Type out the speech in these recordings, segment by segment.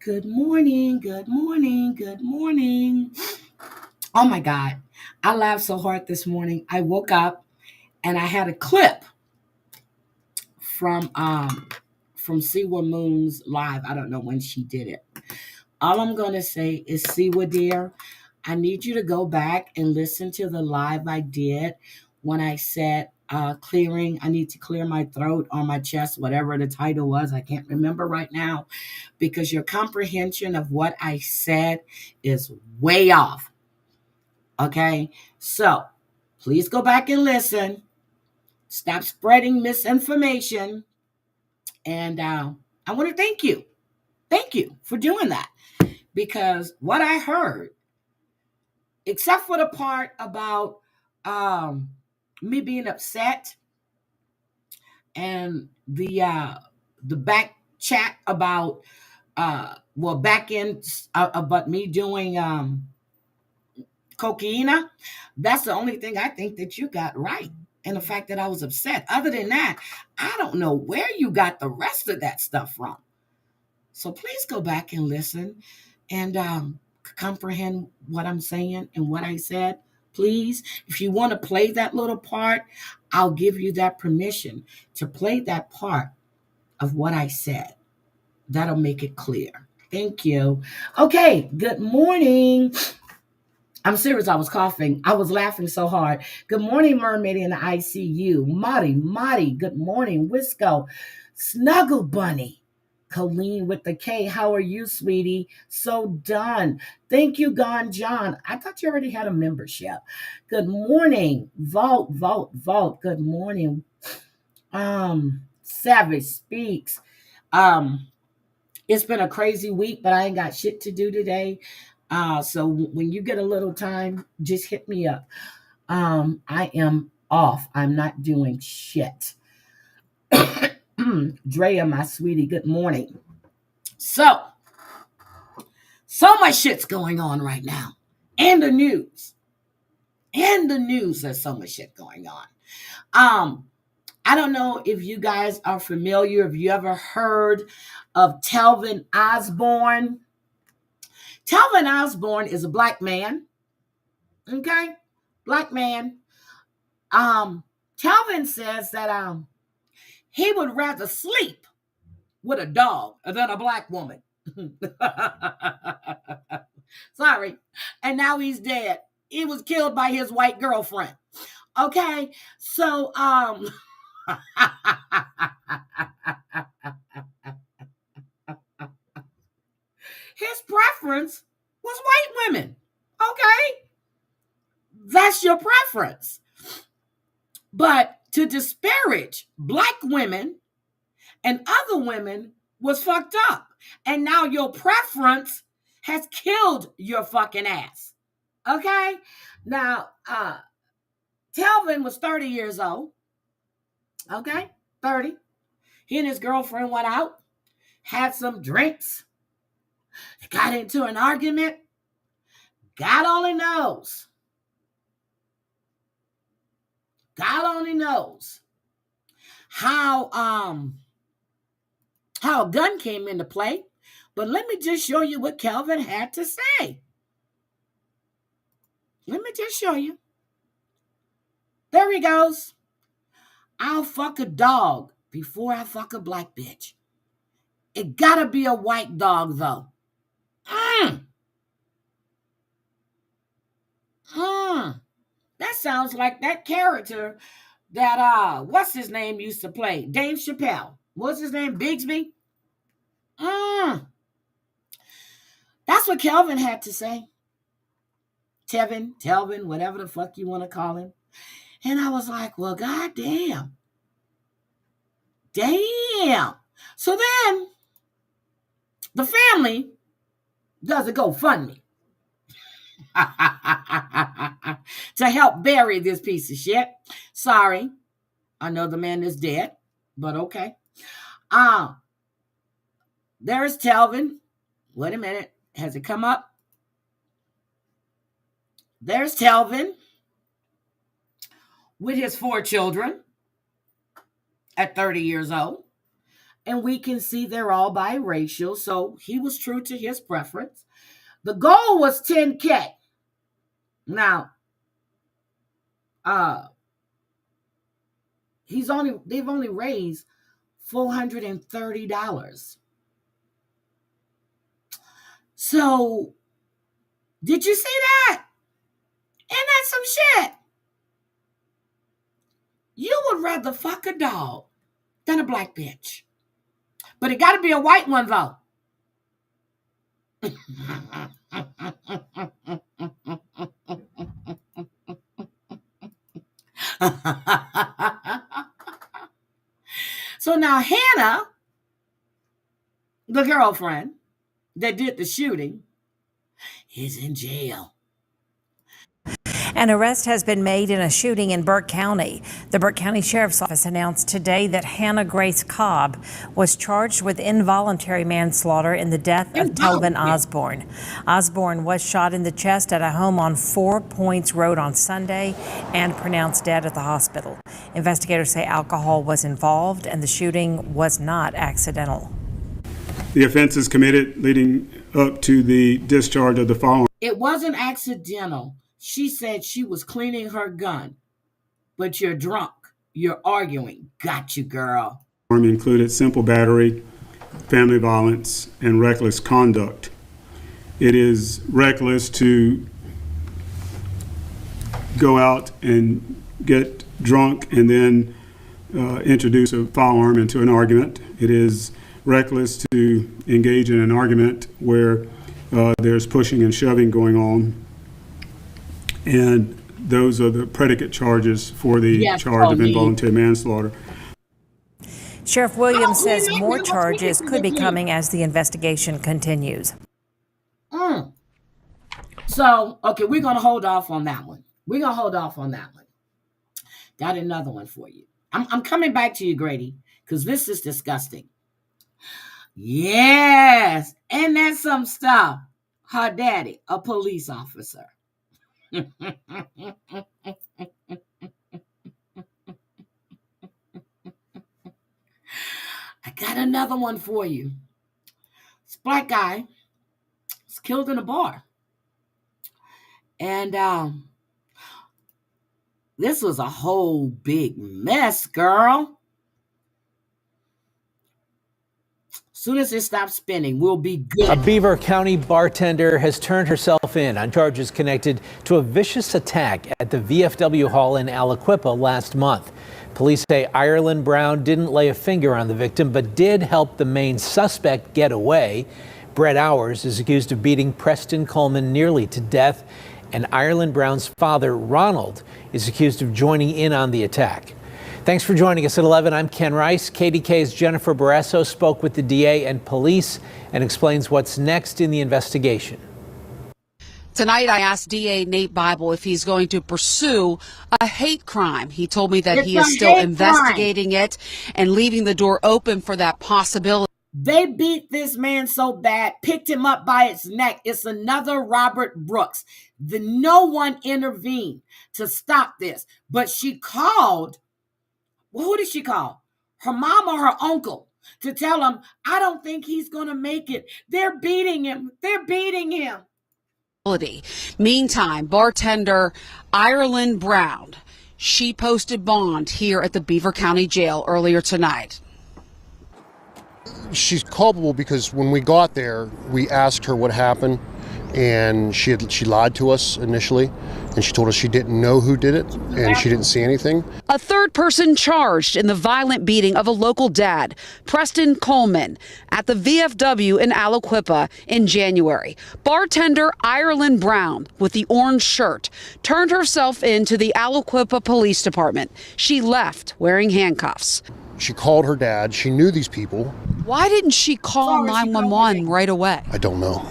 Good morning, good morning, good morning. Oh my God. I laughed so hard this morning. I woke up and I had a clip from Siwa Moon's live. I don't know when she did it. All I'm gonna say is, Siwa dear, I need you to go back and listen to the live I did when I said clearing. I need to clear my throat or my chest, whatever the title was. I can't remember right now, because your comprehension of what I said is way off. Okay, so please go back and listen. Stop spreading misinformation. And I want to thank you. Thank you for doing that. Because what I heard, except for the part about me being upset and the back chat about back end about me doing cocaine, that's the only thing I think that you got right. And the fact that I was upset. Other than that, I don't know where you got the rest of that stuff from. So please go back and listen and comprehend what I'm saying and what I said. Please, if you want to play that little part, I'll give you that permission to play that part of what I said. That'll make it clear. Thank you. Okay, good morning. I'm serious, I was coughing. I was laughing so hard. Good morning, Mermaid in the ICU. Marty, good morning. Wisco, Snuggle Bunny. Colleen with the K. How are you, sweetie? So done. Thank you, Gone John. I thought you already had a membership. Good morning. Vault. Good morning. Savage Speaks. It's been a crazy week, but I ain't got shit to do today. So when you get a little time, just hit me up. I am off. I'm not doing shit. Drea, my sweetie, good morning. So much shit's going on right now. And the news. There's so much shit going on. I don't know if you guys are familiar, if you ever heard of Telvin Osborne. Telvin Osborne is a black man. Okay? Black man. Telvin says that he would rather sleep with a dog than a black woman. Sorry. And now he's dead. He was killed by his white girlfriend. Okay. So, his preference was white women. Okay. That's your preference. But to disparage black women and other women was fucked up. And now your preference has killed your fucking ass. Okay? Now, Telvin was 30 years old. Okay? 30. He and his girlfriend went out, had some drinks, got into an argument. God only knows. God only knows how a gun came into play. But let me just show you what Kelvin had to say. Let me just show you. There he goes. I'll fuck a dog before I fuck a black bitch. It gotta be a white dog, though. That sounds like that character that what's his name used to play? Dave Chappelle. What's his name? Bigsby? That's what Kelvin had to say. Telvin, whatever the fuck you want to call him. And I was like, well, goddamn. Damn. So then the family does a GoFundMe to help bury this piece of shit. Sorry. I know the man is dead, but okay. There's Telvin. Wait a minute. Has it come up? There's Telvin with his 4 children at 30 years old. And we can see they're all biracial. So he was true to his preference. The goal was $10K. Now, they've only raised $430. So, did you see that? Ain't that some shit? You would rather fuck a dog than a black bitch. But it got to be a white one, though. So now Hannah, the girlfriend that did the shooting, is in jail. An arrest has been made in a shooting in Burke County. The Burke County Sheriff's Office announced today that Hannah Grace Cobb was charged with involuntary manslaughter in the death of Telvin Osborne. Osborne was shot in the chest at a home on 4 Points Road on Sunday and pronounced dead at the hospital. Investigators say alcohol was involved and the shooting was not accidental. The offenses committed leading up to the discharge of the firearm. It wasn't accidental. She said she was cleaning her gun, but you're drunk. You're arguing. Got you, girl. Included simple battery, family violence, and reckless conduct. It is reckless to go out and get drunk and then introduce a firearm into an argument. It is reckless to engage in an argument where there's pushing and shoving going on. And those are the predicate charges for the charge of involuntary manslaughter. Sheriff Williams says more charges could be coming as the investigation continues. So, okay, we're going to hold off on that one. Got another one for you. I'm coming back to you, Grady, because this is disgusting. Yes, and that's some stuff. Her daddy, a police officer. I got another one for you. This black guy was killed in a bar. And this was a whole big mess, girl. Soon as it stops spinning, we'll be good. A Beaver County bartender has turned herself in on charges connected to a vicious attack at the VFW Hall in Aliquippa last month. Police say Ireland Brown didn't lay a finger on the victim, but did help the main suspect get away. Brett Hours is accused of beating Preston Coleman nearly to death, and Ireland Brown's father, Ronald, is accused of joining in on the attack. Thanks for joining us at 11. I'm Ken Rice. KDK's Jennifer Barresso spoke with the DA and police and explains what's next in the investigation. Tonight, I asked DA Nate Bible if he's going to pursue a hate crime. He told me that he is still investigating it and leaving the door open for that possibility. They beat this man so bad, picked him up by his neck. It's another Robert Brooks. No one intervened to stop this, but she called. Well, who did she call? Her mom or her uncle to tell him, I don't think he's going to make it. They're beating him. They're beating him. Meantime, bartender Ireland Brown, she posted bond here at the Beaver County Jail earlier tonight. She's culpable because when we got there, we asked her what happened, and she lied to us initially, and she told us she didn't know who did it, and she didn't see anything. A third person charged in the violent beating of a local dad, Preston Coleman, at the VFW in Aliquippa in January. Bartender Ireland Brown, with the orange shirt, turned herself into the Aliquippa Police Department. She left wearing handcuffs. She called her dad. She knew these people. Why didn't she call 911 right away? I don't know.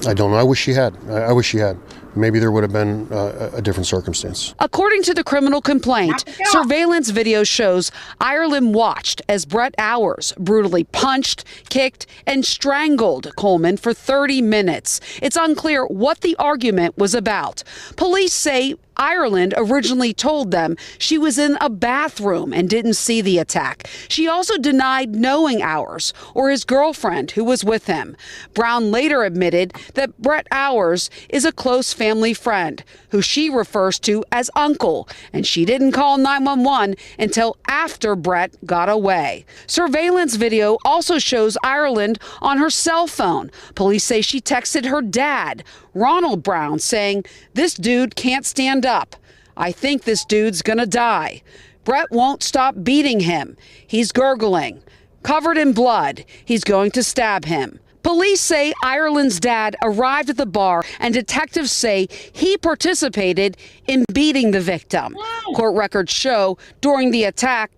I wish she had. I wish she had. Maybe there would have been a different circumstance. According to the criminal complaint, surveillance video shows Ireland watched as Brett Hours brutally punched, kicked, and strangled Coleman for 30 minutes. It's unclear what the argument was about. Police say Ireland originally told them she was in a bathroom and didn't see the attack. She also denied knowing Hours or his girlfriend who was with him. Brown later admitted that Brett Hours is a close family friend who she refers to as Uncle, and she didn't call 911 until after Brett got away. Surveillance video also shows Ireland on her cell phone. Police say she texted her dad, Ronald Brown, saying, "This dude can't stand up. I think this dude's gonna die. Brett won't stop beating him. He's gurgling. Covered in blood. He's going to stab him." Police say Ireland's dad arrived at the bar, and detectives say he participated in beating the victim. Court records show during the attack,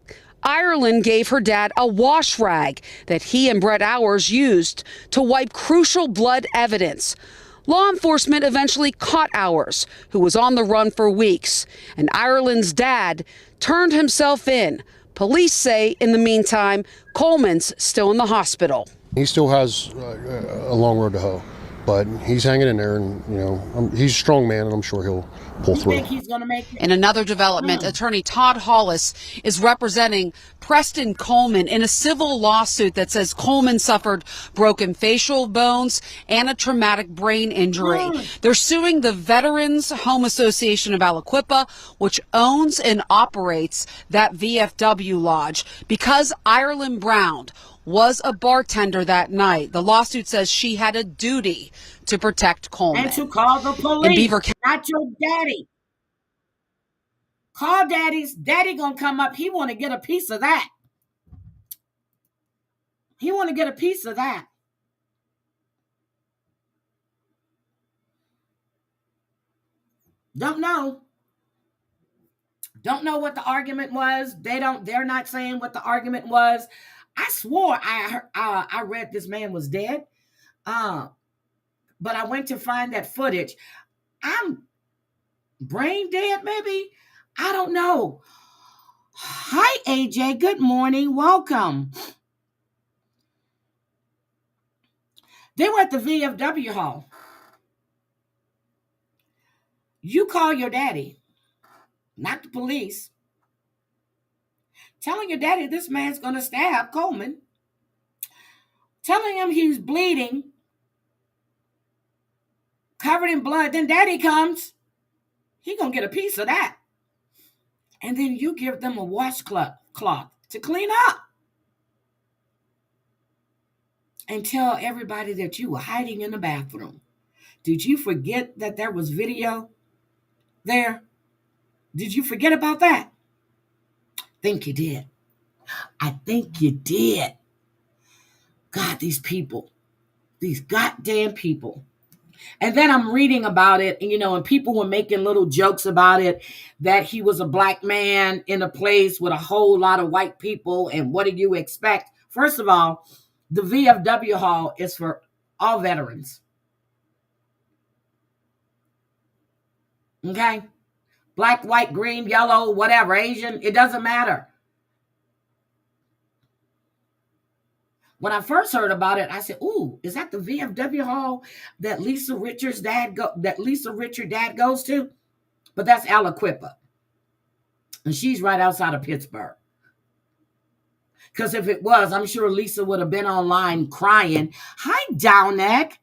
Ireland gave her dad a wash rag that he and Brett Hours used to wipe crucial blood evidence. Law enforcement eventually caught Hours, who was on the run for weeks, and Ireland's dad turned himself in. Police say, in the meantime, Coleman's still in the hospital. He still has a long road to hoe, but he's hanging in there, and he's a strong man, and I'm sure he'll pull through. Think he's gonna make it? In another development, attorney Todd Hollis is representing Preston Coleman in a civil lawsuit that says Coleman suffered broken facial bones and a traumatic brain injury. They're suing the Veterans Home Association of Aliquippa, which owns and operates that VFW lodge, because Ireland Brown was a bartender that night. The lawsuit says she had a duty to protect Coleman. And to call the police, in Beaver County. Not your daddy. Call daddy's. Daddy gonna come up. He want to get a piece of that. He want to get a piece of that. Don't know. Don't know what the argument was. They're not saying what the argument was. I swore I read this man was dead. But I went to find that footage. I'm brain dead, maybe? I don't know. Hi, AJ. Good morning. Welcome. They were at the VFW hall. You call your daddy, not the police, telling your daddy this man's going to stab Coleman, telling him he's bleeding, covered in blood. Then daddy comes. He going to get a piece of that. And then you give them a washcloth to clean up. and tell everybody that you were hiding in the bathroom. Did you forget that there was video there? Did you forget about that? Think you did. I think you did. God, these people, these goddamn people. And then I'm reading about it, and people were making little jokes about it, that he was a black man in a place with a whole lot of white people. And what do you expect? First of all, the VFW hall is for all veterans. Okay? Black, white, green, yellow, whatever, Asian, it doesn't matter. When I first heard about it, I said, "Ooh, is that the VFW hall that Lisa Richards' dad goes to?" But that's Aliquippa. And she's right outside of Pittsburgh. Because if it was, I'm sure Lisa would have been online crying. Hi, Downeck.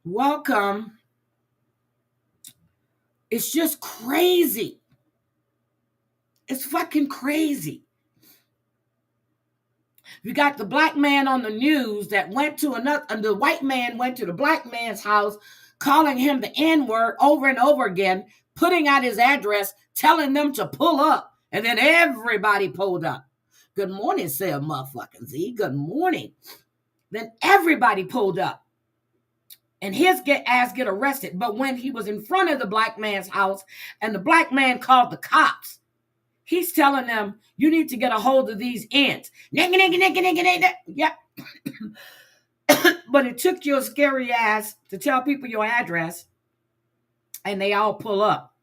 Welcome. It's just crazy. It's fucking crazy. You got the black man on the news that went to the white man went to the black man's house, calling him the N-word over and over again, putting out his address, telling them to pull up. And then everybody pulled up. Good morning, said motherfucking Z. Good morning. Then everybody pulled up. And his ass get arrested. But when he was in front of the black man's house and the black man called the cops, he's telling them, you need to get a hold of these ants. Yeah. But it took your scary ass to tell people your address, and they all pull up.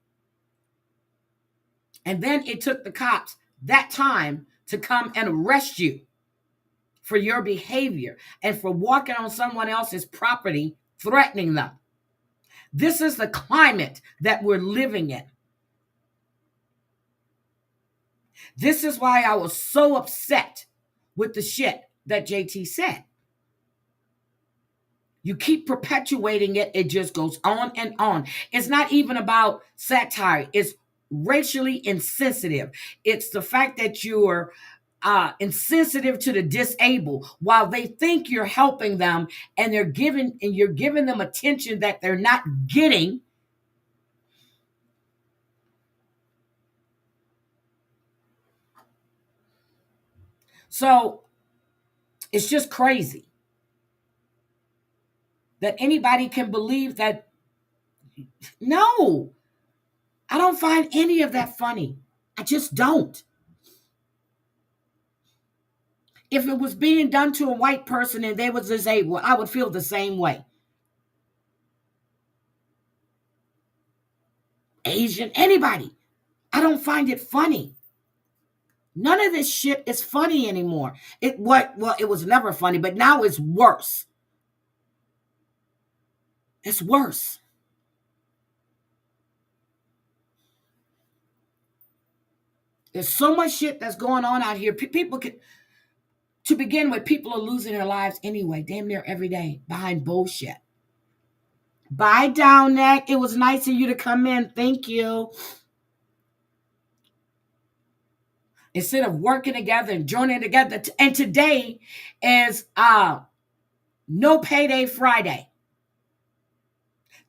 And then it took the cops that time to come and arrest you for your behavior and for walking on someone else's property, threatening them. This is the climate that we're living in. This is why I was so upset with the shit that JT said. You keep perpetuating it. It just goes on and on. It's not even about satire. It's racially insensitive. It's the fact that you're insensitive to the disabled while they think you're helping them, and you're giving them attention that they're not getting. So it's just crazy that anybody can believe that. No, I don't find any of that funny. I just don't. If it was being done to a white person and they was disabled, I would feel the same way. Asian, anybody. I don't find it funny. None of this shit is funny anymore. It was never funny, but now it's worse. It's worse. There's so much shit that's going on out here. To begin with, people are losing their lives anyway, damn near every day, behind bullshit. Bye, Downneck. It was nice of you to come in. Thank you. Instead of working together and joining together. And today is No Payday Friday.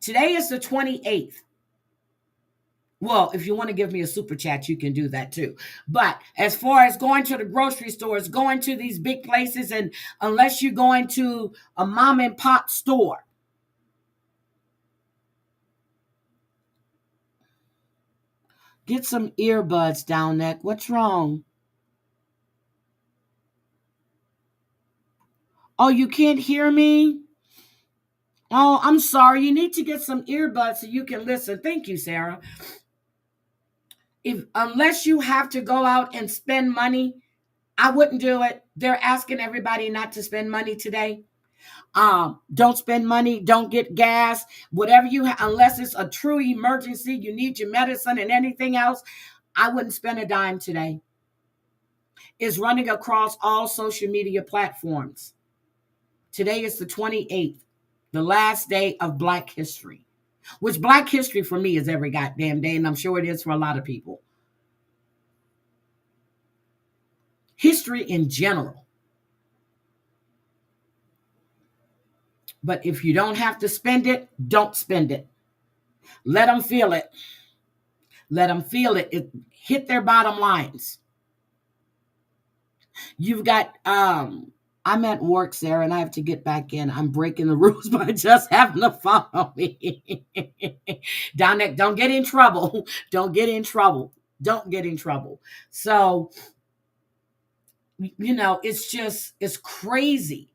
Today is the 28th. Well, if you want to give me a super chat, you can do that too. But as far as going to the grocery stores, going to these big places, and unless you're going to a mom and pop store, get some earbuds, Downneck. What's wrong? Oh, you can't hear me? Oh, I'm sorry. You need to get some earbuds so you can listen. Thank you, Sarah. Unless you have to go out and spend money, I wouldn't do it. They're asking everybody not to spend money today. Don't spend money. Don't get gas. Whatever you have, unless it's a true emergency, you need your medicine and anything else, I wouldn't spend a dime today. It's running across all social media platforms. Today is the 28th, the last day of Black History. Which Black History for me is every goddamn day, and I'm sure it is for a lot of people. history in general. But if you don't have to spend it, don't spend it. Let them feel it. Let them feel it. It hit their bottom lines. You've got, I'm at work, Sarah, and I have to get back in. I'm breaking the rules by just having to follow me. Dominic, don't get in trouble. Don't get in trouble. Don't get in trouble. So, it's crazy.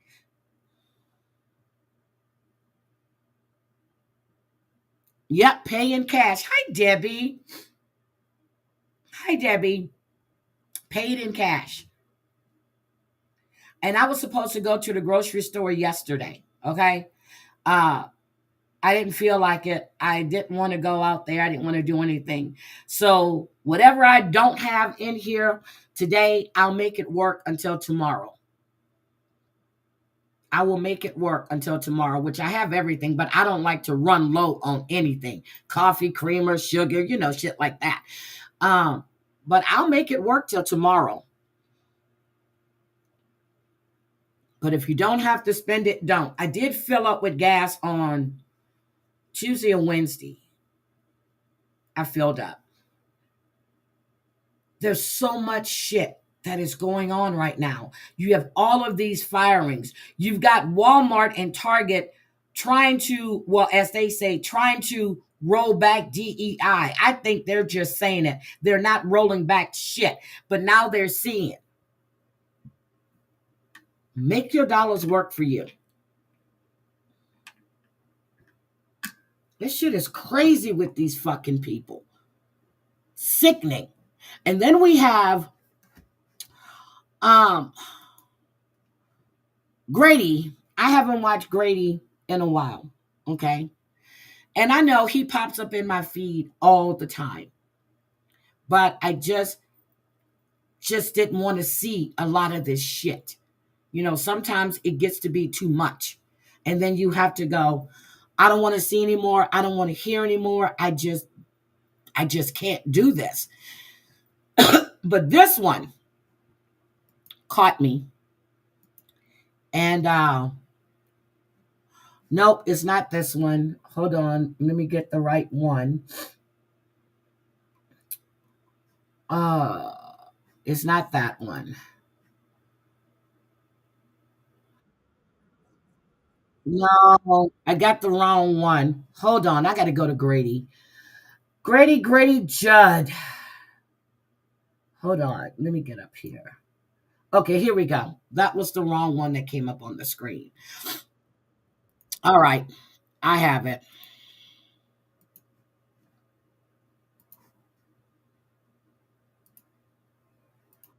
Yep, pay in cash. Hi, Debbie. Hi, Debbie. Paid in cash. And I was supposed to go to the grocery store yesterday. Okay. I didn't feel like it. I didn't want to go out there. I didn't want to do anything. So whatever I don't have in here today, I'll make it work until tomorrow. I will make it work until tomorrow, which I have everything, but I don't like to run low on anything. Coffee, creamer, sugar, shit like that. But I'll make it work till tomorrow. But if you don't have to spend it, don't. I did fill up with gas on Tuesday and Wednesday. I filled up. There's so much shit that is going on right now. You have all of these firings. You've got Walmart and Target trying to, well, as they say, trying to roll back DEI. I think they're just saying it. They're not rolling back shit. But now they're seeing. Make your dollars work for you. This shit is crazy with these fucking people. Sickening. And then we have Grady. I haven't watched Grady in a while. Okay. And I know he pops up in my feed all the time. But I just didn't want to see a lot of this shit. Sometimes it gets to be too much. And then you have to go, I don't want to see anymore. I don't want to hear anymore. I just can't do this. But this one caught me. And nope, it's not this one. Hold on. Let me get the right one. It's not that one. No, I got the wrong one. Hold on. I got to go to Grady. Grady Judd. Hold on. Let me get up here. Okay, here we go. That was the wrong one that came up on the screen. All right. I have it.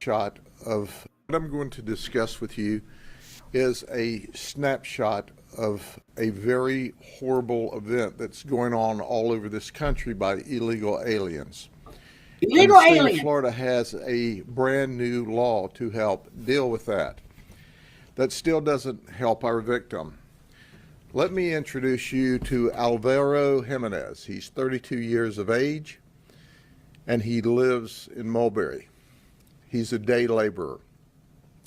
Shot of what I'm going to discuss with you is a snapshot of a very horrible event that's going on all over this country by illegal aliens. Illegal aliens. The state of Florida has a brand new law to help deal with that. That still doesn't help our victim. Let me introduce you to Alvaro Jimenez. He's 32 years of age, and he lives in Mulberry. He's a day laborer.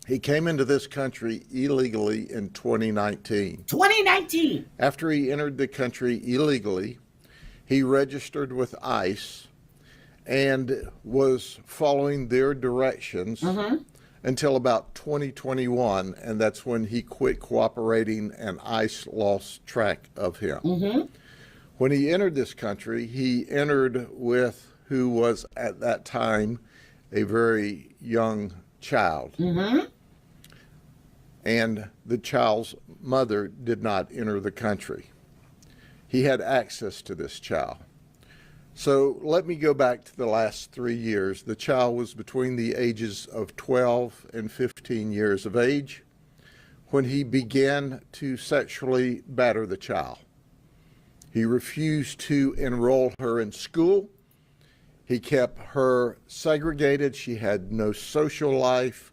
He came into this country illegally in 2019. 2019. After he entered the country illegally, he registered with ICE and was following their directions until about 2021, and that's when he quit cooperating and ICE lost track of him. When he entered this country, he entered with who was at that time a very young child. And the child's mother did not enter the country. He had access to this child. So let me go back to the last 3 years. The child was between the ages of 12 and 15 years of age when he began to sexually batter the child. He refused to enroll her in school. He kept her segregated. She had no social life.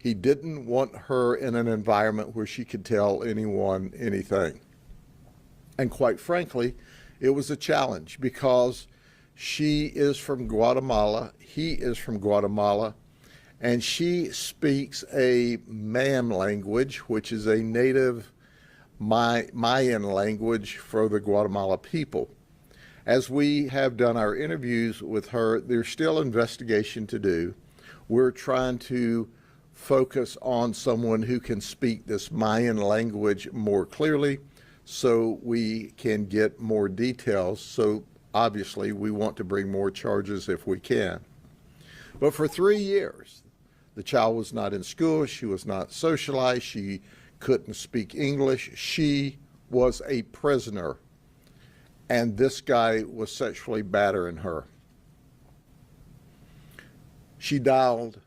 He didn't want her in an environment where she could tell anyone anything. And quite frankly, it was a challenge because she is from Guatemala, he is from Guatemala, and she speaks a Mam language, which is a native Mayan language for the Guatemala people. As we have done our interviews with her, there's still investigation to do. We're trying to focus on someone who can speak this Mayan language more clearly so we can get more details. So obviously we want to bring more charges if we can. But for 3 years, the child was not in school, she was not socialized, she couldn't speak English, she was a prisoner, and this guy was sexually battering her. She dialed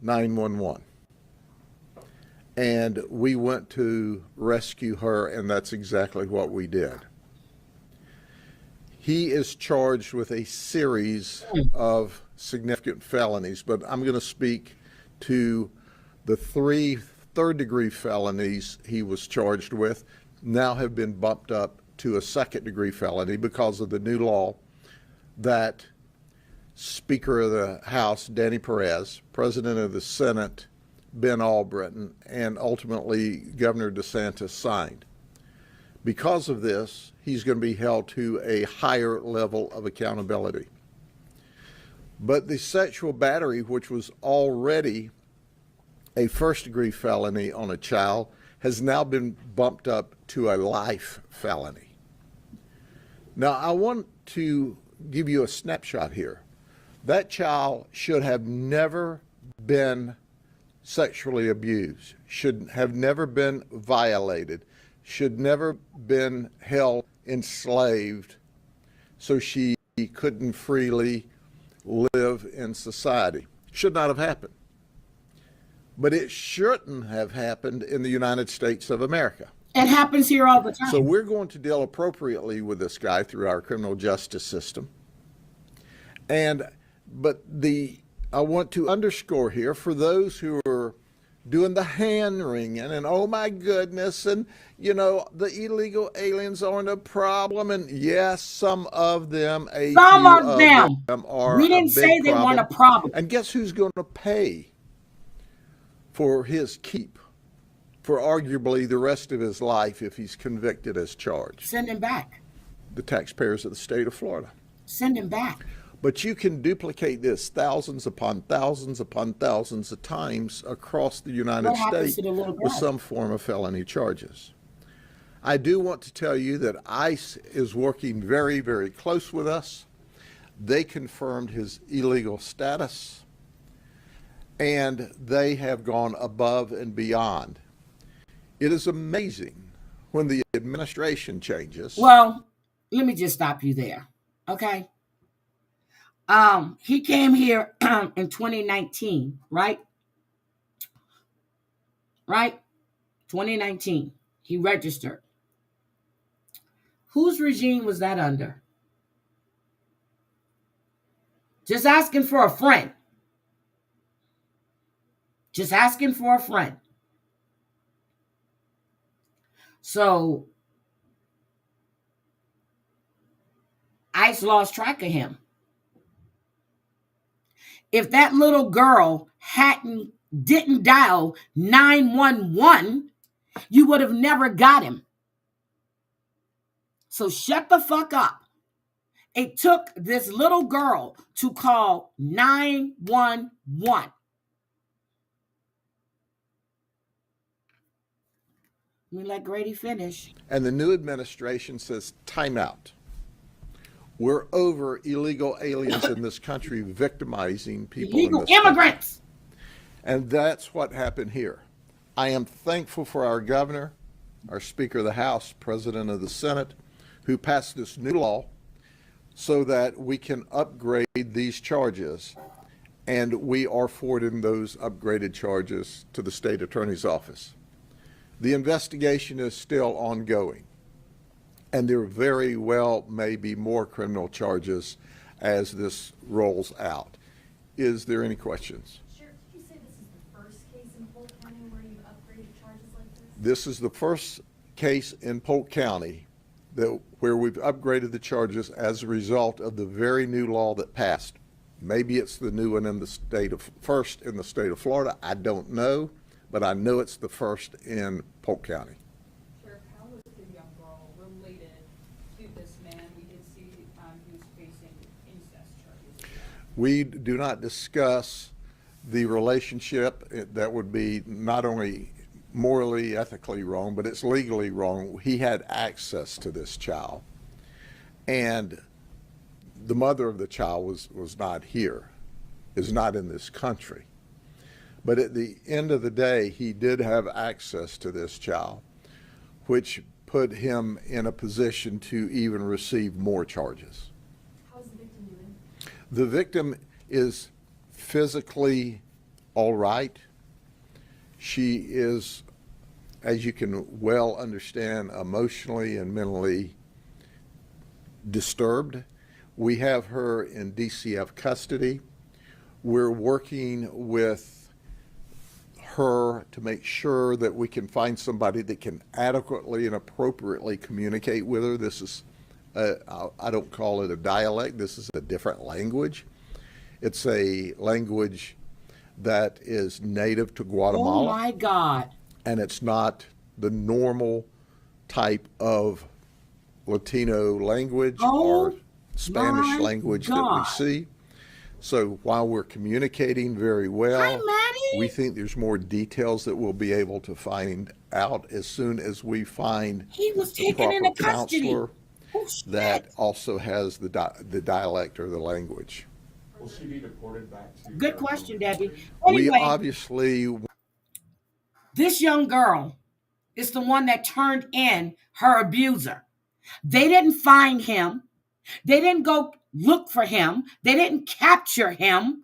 911, and we went to rescue her, and that's exactly what we did. He is charged with a series of significant felonies, but I'm going to speak to the 3 third-degree felonies he was charged with, now have been bumped up to a second-degree felony because of the new law that Speaker of the House, Danny Perez, President of the Senate, Ben Albritton, and ultimately Governor DeSantis signed. Because of this, he's going to be held to a higher level of accountability. But the sexual battery, which was already a first-degree felony on a child, has now been bumped up to a life felony. Now, I want to give you a snapshot here. That child should have never been sexually abused, should have never been violated, should never been held enslaved so she couldn't freely live in society. Should not have happened. But it shouldn't have happened in the United States of America. It happens here all the time. So we're going to deal appropriately with this guy through our criminal justice system. But I want to underscore here, for those who are doing the hand wringing and oh my goodness, and you know, the illegal aliens aren't a problem, and yes, some of them, some of them are. We didn't say they weren't a problem. And guess who's going to pay for his keep for arguably the rest of his life if he's convicted as charged? Send him back. The taxpayers of the state of Florida. Send him back. But you can duplicate this thousands upon thousands upon thousands of times across the United States with some form of felony charges. I do want to tell you that ICE is working very, very close with us. They confirmed his illegal status, and they have gone above and beyond. It is amazing when the administration changes. Well, let me just stop you there, okay? He came here in 2019, right? Right? 2019. He registered. Whose regime was that under? Just asking for a friend. Just asking for a friend. So, ICE lost track of him. If that little girl didn't dial 911, you would have never got him. So shut the fuck up. It took this little girl to call 911. Let me let Grady finish. And the new administration says, time out. We're over illegal aliens in this country victimizing people. Illegal immigrants. And that's what happened here. I am thankful for our governor, our Speaker of the House, President of the Senate, who passed this new law so that we can upgrade these charges. And we are forwarding those upgraded charges to the state attorney's office. The investigation is still ongoing. And there very well may be more criminal charges as this rolls out. Is there any questions? Sheriff, did you say this is the first case in Polk County where you've upgraded charges like this? This is the first case in Polk County where we've upgraded the charges as a result of the very new law that passed Maybe it's the new one in the first in the state of Florida. I don't know, but I know it's the first in Polk County. Sheriff, how was the young girl related to this man? We did see he was facing incest charges. We do not discuss the relationship. That would be not only morally, ethically wrong, but it's legally wrong. He had access to this child, and the mother of the child was not here, is not in this country. But at the end of the day, he did have access to this child, which put him in a position to even receive more charges. How's the victim doing? The victim is physically all right. She is, as you can well understand, emotionally and mentally disturbed. We have her in DCF custody. We're working with her to make sure that we can find somebody that can adequately and appropriately communicate with her. This is, I don't call it a dialect, this is a different language. It's a language that is native to Guatemala. Oh my God. And it's not the normal type of Latino language or Spanish language that we see. So while we're communicating very well, Hi, Maddie. we think there's more details that we'll be able to find out as soon as we find He was the taken proper into custody. counselor Oh, shit. that also has the dialect or the language. Will she be deported back to? Good question, Debbie. We Anyway, obviously this young girl is the one that turned in her abuser. They didn't find him. They didn't go look for him. They didn't capture him.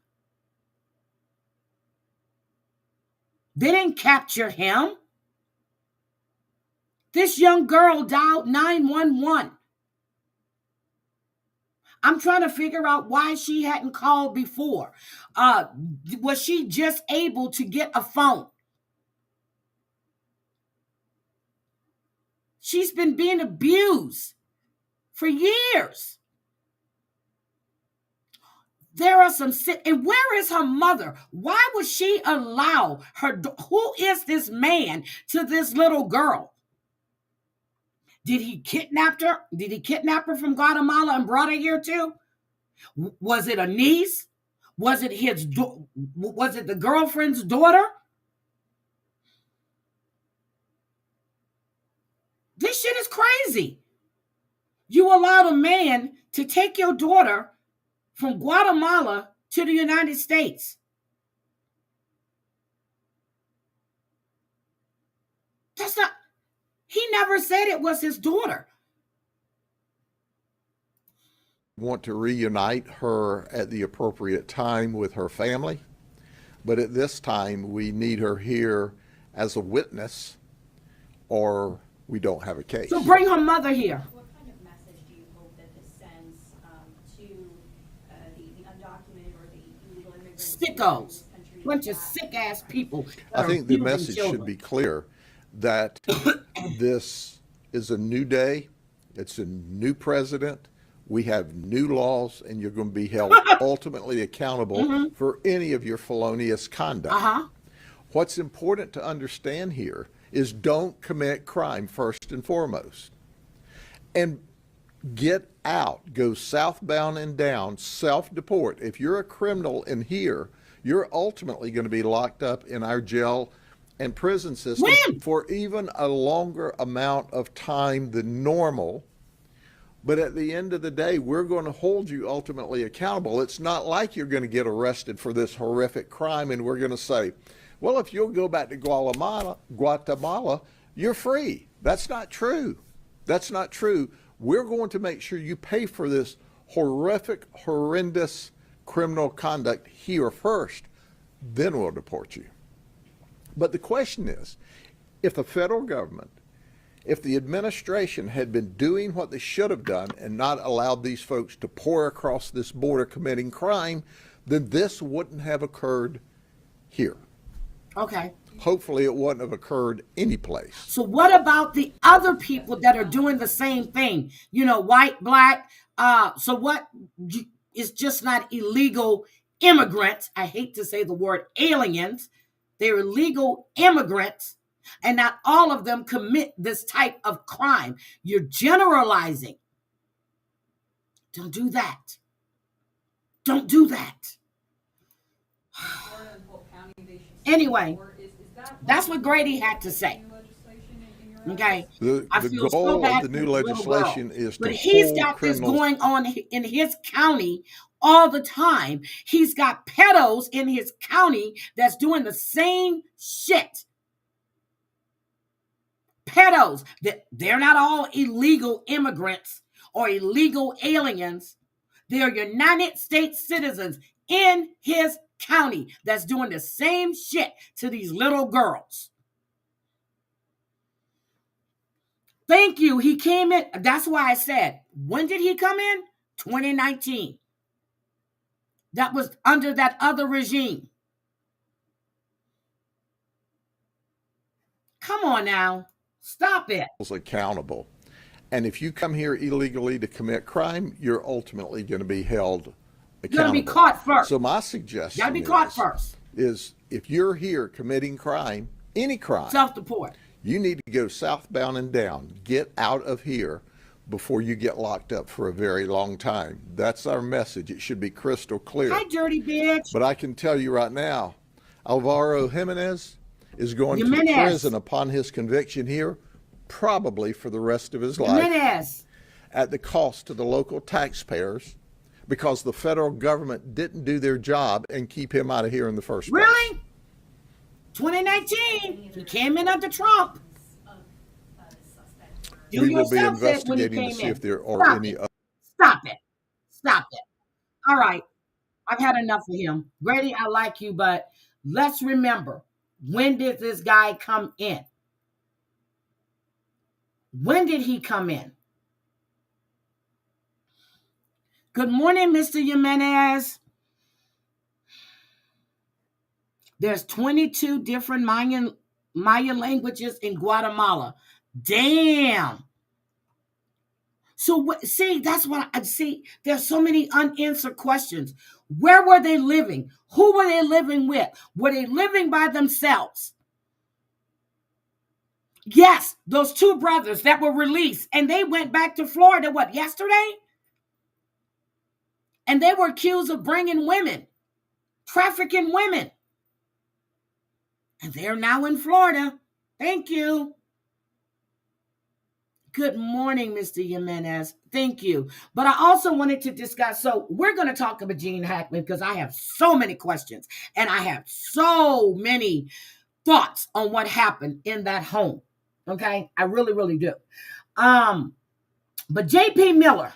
They didn't capture him. This young girl dialed 911. I'm trying to figure out why she hadn't called before. Was she just able to get a phone? She's been being abused for years. There are some sick, and where is her mother? Why would she allow her? Who is this man to this little girl? Did he kidnap her? Did he kidnap her from Guatemala and brought her here too? Was it a niece? Was it was it the girlfriend's daughter? This shit is crazy. You allowed a man to take your daughter from Guatemala to the United States. That's not, he never said it was his daughter. want to reunite her at the appropriate time with her family, but at this time we need her here as a witness or we don't have a case. So bring her mother here. What kind of message do you hope that this sends to the undocumented or the illegal immigrants? Sickos. Bunch of sick-ass people. I think the message should be clear that this is a new day. It's a new president. We have new laws, and you're going to be held ultimately accountable for any of your felonious conduct. What's important to understand here is don't commit crime first and foremost. And get out. Go southbound and down. Self-deport. If you're a criminal in here, you're ultimately going to be locked up in our jail and prison system for even a longer amount of time than normal. But at the end of the day, we're going to hold you ultimately accountable. It's not like you're going to get arrested for this horrific crime and we're going to say, well, if you'll go back to Guatemala, you're free. That's not true. That's not true. We're going to make sure you pay for this horrific, horrendous criminal conduct here first, then we'll deport you. But the question is, if the federal government, if the administration had been doing what they should have done and not allowed these folks to pour across this border committing crime, then this wouldn't have occurred here. Okay. Hopefully it wouldn't have occurred anyplace. So what about the other people that are doing the same thing? You know, white, black. So what, It's just not illegal immigrants. I hate to say the word aliens. They're illegal immigrants, and not all of them commit this type of crime. You're generalizing. Don't do that. Don't do that. Anyway, that's what Grady had to say. Okay, I The feel so goal bad of the for new little girl. legislation is But to he's hold got this criminals. going on in his county all the time. He's got pedos in his county that's doing the same shit. Pedos, that they're not all illegal immigrants or illegal aliens. They're United States citizens in his county that's doing the same shit to these little girls. Thank you. He came in. That's why I said, when did he come in? 2019. That was under that other regime. Come on now. Stop it. Accountable. And if you come here illegally to commit crime, you're ultimately going to be held accountable. You're going to be caught first. So my suggestion Got to be caught first. is if you're here committing crime, any crime, Self-deport. you need to go southbound and down. Get out of here before you get locked up for a very long time. That's our message. It should be crystal clear. Hi, dirty bitch. But I can tell you right now, Alvaro Jimenez is going to prison upon his conviction here, probably for the rest of his life, at the cost to the local taxpayers, because the federal government didn't do their job and keep him out of here in the first place. Really? 2019, he came in under Trump. We will be investigating to see if there are any other. Stop it. Stop it. All right. I've had enough of him. Grady, I like you, but let's remember, when did this guy come in? When did he come in? Good morning, Mr. Jimenez. There's 22 different Mayan languages in Guatemala. Damn. So see, that's what I see. There's so many unanswered questions. Where were they living? Who were they living with? Were they living by themselves? Yes, those two brothers that were released, and they went back to Florida, what, yesterday? And they were accused of bringing women, trafficking women. And they're now in Florida. Thank you. Good morning, Mr. Jimenez. Thank you. But I also wanted to discuss, so we're going to talk about Gene Hackman because I have so many questions and I have so many thoughts on what happened in that home. Okay? I really, really do. But J.P. Miller.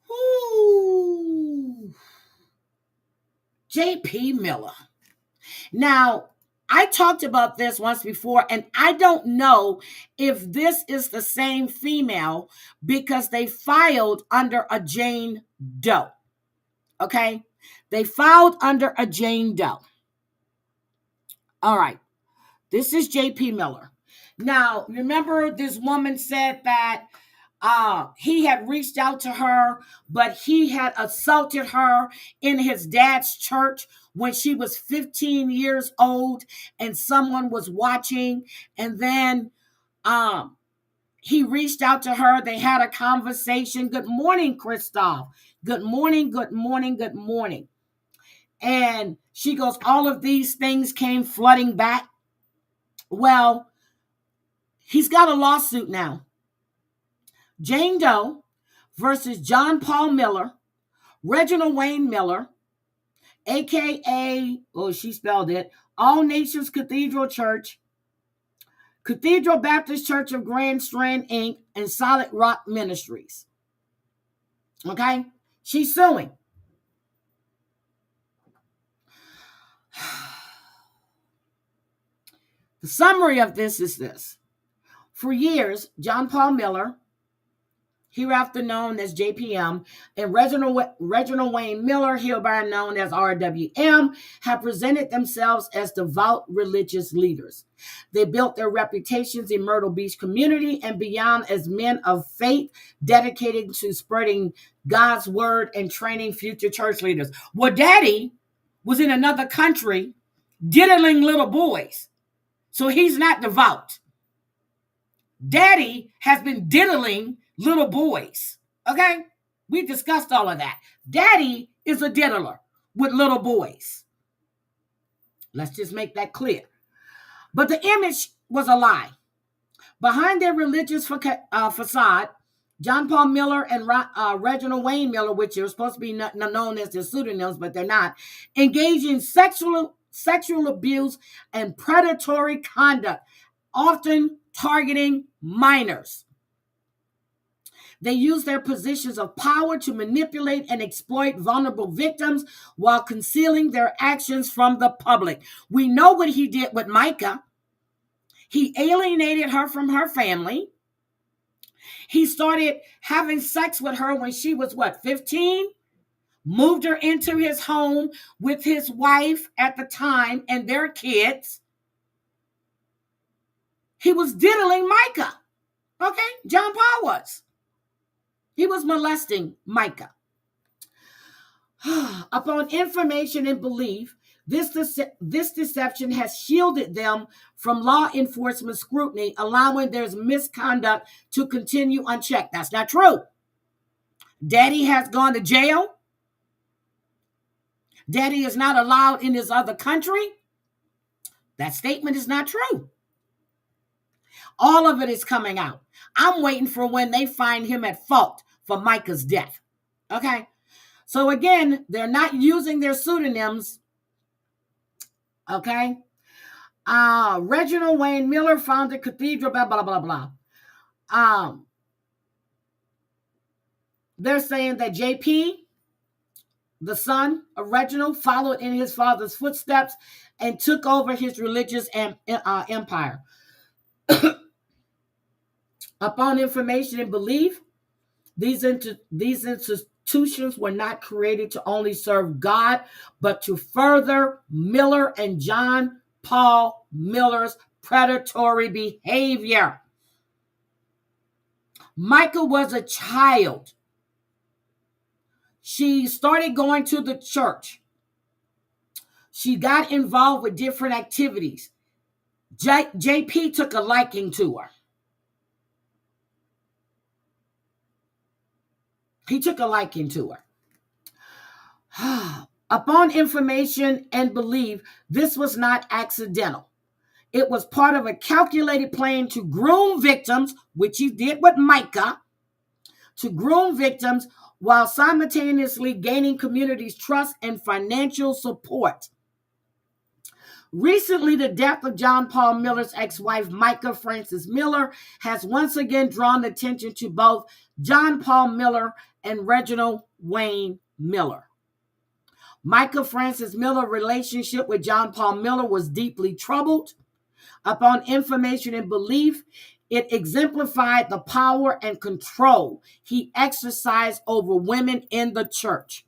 Ooh. J.P. Miller. Now, I talked about this once before, and I don't know if this is the same female because they filed under a Jane Doe. Okay? They filed under a Jane Doe. All right. This is J.P. Miller. Now, remember this woman said that he had reached out to her, but he had assaulted her in his dad's church when she was 15 years old and someone was watching. And then he reached out to her. They had a conversation. Good morning, Christoph. Good morning, good morning, good morning. And she goes, all of these things came flooding back. Well, he's got a lawsuit now. Jane Doe versus John Paul Miller, Reginald Wayne Miller, a.k.a., she spelled it, All Nations Cathedral Church, Cathedral Baptist Church of Grand Strand, Inc., and Solid Rock Ministries. Okay? She's suing. The summary of this is this. For years, John Paul Miller, hereafter known as JPM, and Reginald Wayne Miller, hereby known as RWM, have presented themselves as devout religious leaders. They built their reputations in Myrtle Beach community and beyond as men of faith dedicated to spreading God's word and training future church leaders. Well, Daddy was in another country diddling little boys, so he's not devout. Daddy has been diddling little boys. Okay? We discussed all of that. Daddy is a diddler with little boys. Let's just make that clear. But the image was a lie. Behind their religious facade, John Paul Miller and Reginald Wayne Miller, which are supposed to be known as their pseudonyms, but they're not, engage in sexual abuse and predatory conduct, often targeting minors. They use their positions of power to manipulate and exploit vulnerable victims while concealing their actions from the public. We know what he did with Micah. He alienated her from her family. He started having sex with her when she was, 15? Moved her into his home with his wife at the time and their kids. He was diddling Micah. Okay? John Paul was. He was molesting Micah. Upon information and belief, this deception has shielded them from law enforcement scrutiny, allowing their misconduct to continue unchecked. That's not true. Daddy has gone to jail. Daddy is not allowed in his other country. That statement is not true. All of it is coming out. I'm waiting for when they find him at fault for Micah's death. Okay? So again, they're not using their pseudonyms. Okay? Reginald Wayne Miller founded Cathedral, blah, blah, blah, blah. They're saying that JP, the son of Reginald, followed in his father's footsteps and took over his religious empire. Upon information and belief, these institutions were not created to only serve God, but to further Miller and John Paul Miller's predatory behavior. Micah was a child. She started going to the church. She got involved with different activities. JP took a liking to her. He took a liking to her. Upon information and belief, this was not accidental. It was part of a calculated plan to groom victims, which he did with Micah, to groom victims while simultaneously gaining communities' trust and financial support. Recently, the death of John Paul Miller's ex-wife, Micah Frances Miller, has once again drawn attention to both John Paul Miller and Reginald Wayne Miller. Micah Frances Miller's relationship with John Paul Miller was deeply troubled. Upon information and belief, it exemplified the power and control he exercised over women in the church.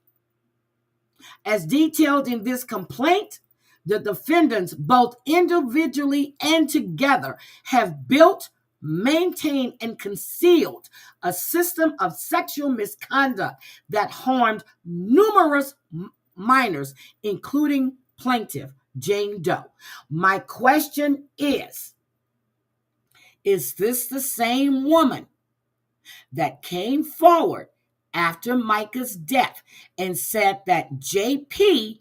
As detailed in this complaint, the defendants, both individually and together, have built, maintained, and concealed a system of sexual misconduct that harmed numerous minors, including plaintiff Jane Doe. My question is this the same woman that came forward after Micah's death and said that JP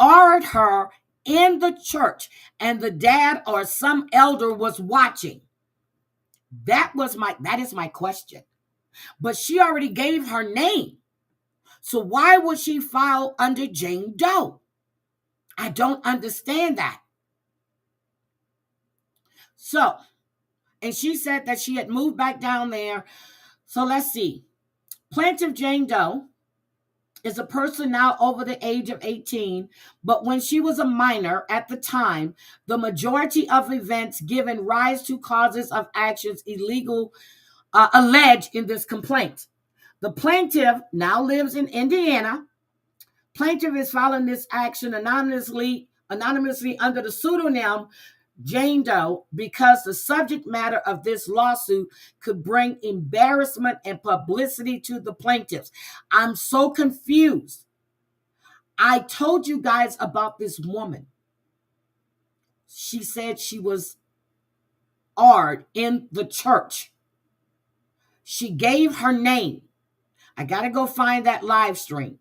ordered her in the church and the dad or some elder was watching? That is my question. But she already gave her name. So why would she file under Jane Doe? I don't understand that. So, and she said that she had moved back down there. So let's see. Plaintiff Jane Doe is a person now over the age of 18, but when she was a minor at the time, the majority of events given rise to causes of actions illegal alleged in this complaint. The plaintiff now lives in Indiana. Plaintiff is filing this action anonymously under the pseudonym Jane Doe because the subject matter of this lawsuit could bring embarrassment and publicity to the plaintiffs. I'm so confused. I told you guys about this woman. She said she was honored in the church. She gave her name. I got to go find that live stream.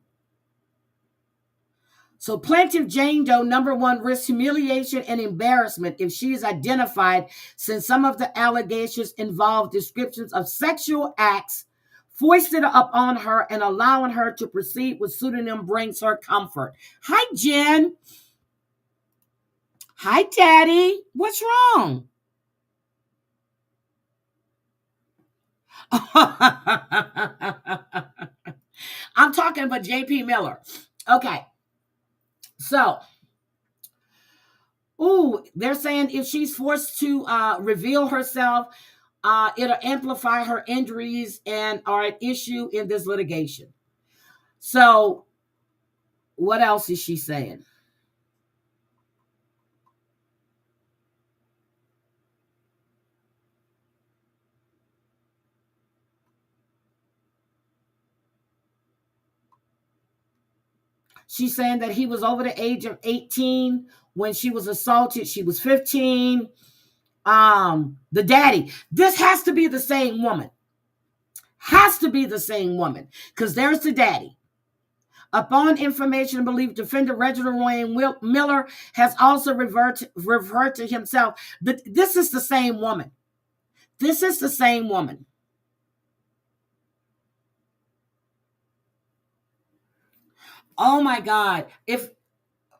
So plaintiff Jane Doe, number one, risks humiliation and embarrassment if she is identified, since some of the allegations involve descriptions of sexual acts foisted upon her, and allowing her to proceed with pseudonym brings her comfort. Hi, Jen. Hi, Daddy. What's wrong? I'm talking about JP Miller. Okay. So, they're saying if she's forced to reveal herself, it'll amplify her injuries and are at issue in this litigation. So, what else is she saying? She's saying that he was over the age of 18 when she was assaulted. She was 15. The daddy. This has to be the same woman. Has to be the same woman, because there's the daddy. Upon information and belief, defendant Reginald Wayne Miller has also referred to himself. This is the same woman. This is the same woman. Oh my God.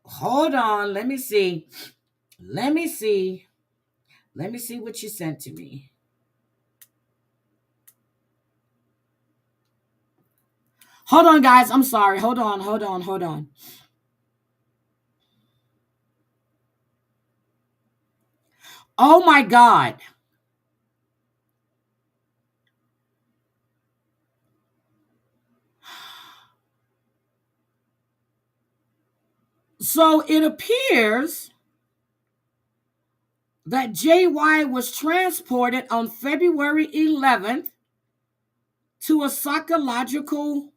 Hold on, let me see. Let me see what you sent to me. Hold on, guys. I'm sorry. Hold on. Oh my God. So it appears that JY was transported on February 11th to a psychological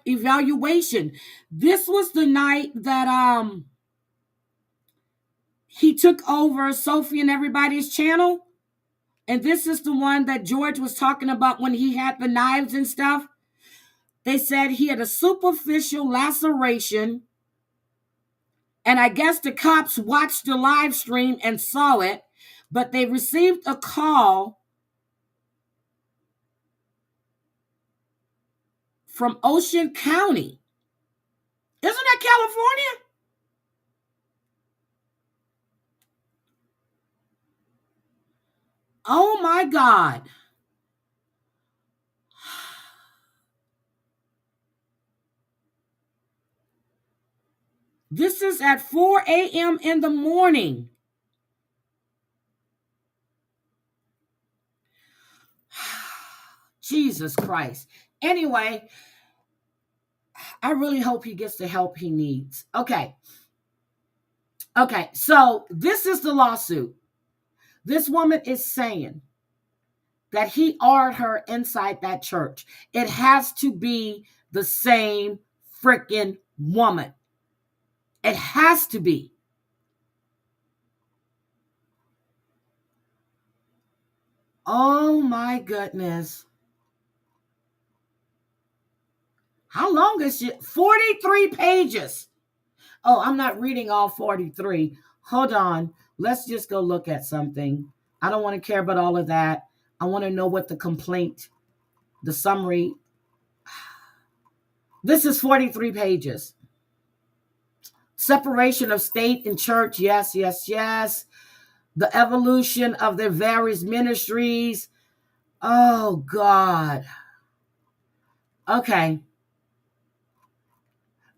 evaluation. This was the night that he took over Sophie and everybody's channel. And this is the one that George was talking about when he had the knives and stuff. They said he had a superficial laceration. And I guess the cops watched the live stream and saw it. But they received a call from Ocean County. Isn't that California? Oh my God. This is at 4 a.m. in the morning. Jesus Christ. Anyway, I really hope he gets the help he needs. Okay, so this is the lawsuit. This woman is saying that he honored her inside that church. It has to be the same freaking woman. It has to be. Oh my goodness. How long is it? 43 pages. Oh, I'm not reading all 43. Hold on. Let's just go look at something. I don't want to care about all of that. I want to know what the complaint, the summary. This is 43 pages. Separation of state and church. Yes. The evolution of their various ministries. Oh, God. Okay.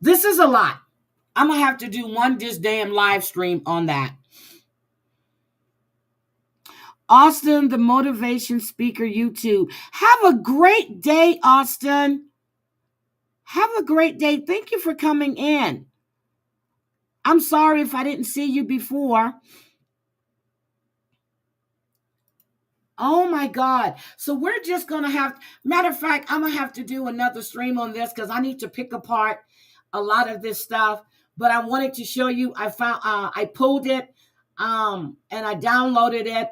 This is a lot. I'm going to have to do one just damn live stream on that. Austin, the motivation speaker, YouTube. Have a great day, Austin. Have a great day. Thank you for coming in. I'm sorry if I didn't see you before. Oh my God. So we're just going to have, matter of fact, I'm going to have to do another stream on this because I need to pick apart a lot of this stuff. But I wanted to show you, I pulled it and I downloaded it.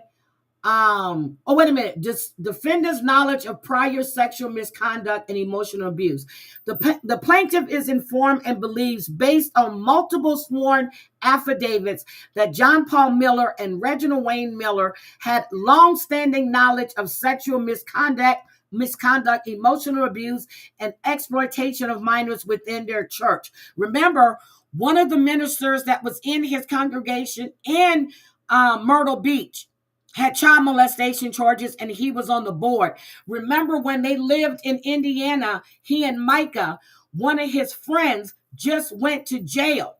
Oh, wait a minute. Just defendant's knowledge of prior sexual misconduct and emotional abuse. The plaintiff is informed and believes, based on multiple sworn affidavits, that John Paul Miller and Reginald Wayne Miller had long-standing knowledge of sexual misconduct, emotional abuse, and exploitation of minors within their church. Remember, one of the ministers that was in his congregation in Myrtle Beach had child molestation charges, and he was on the board. Remember when they lived in Indiana, he and Micah, one of his friends, just went to jail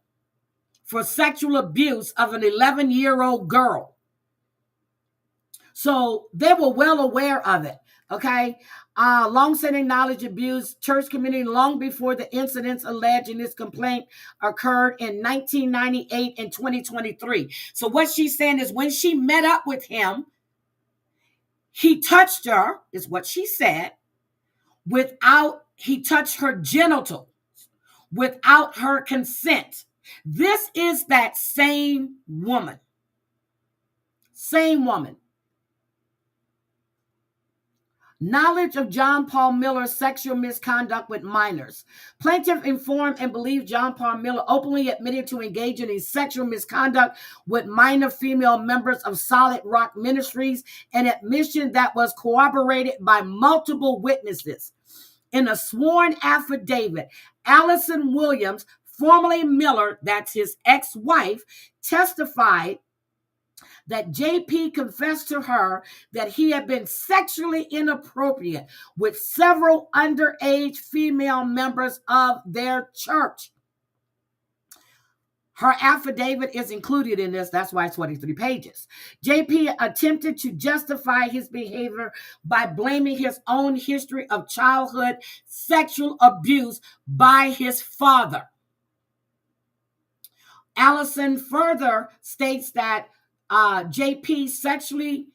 for sexual abuse of an 11-year-old girl. So they were well aware of it, okay? Long-standing knowledge abuse, church community long before the incidents alleged in this complaint occurred in 1998 and 2023. So what she's saying is when she met up with him, he touched her, is what she said, he touched her genitals without her consent. This is that same woman. Same woman. Knowledge of John Paul Miller's sexual misconduct with minors. Plaintiff informed and believed John Paul Miller openly admitted to engaging in sexual misconduct with minor female members of Solid Rock Ministries, an admission that was corroborated by multiple witnesses. In a sworn affidavit, Allison Williams, formerly Miller, that's his ex-wife, testified that JP confessed to her that he had been sexually inappropriate with several underage female members of their church. Her affidavit is included in this. That's why it's 23 pages. JP attempted to justify his behavior by blaming his own history of childhood sexual abuse by his father. Allison further states that JP's sexually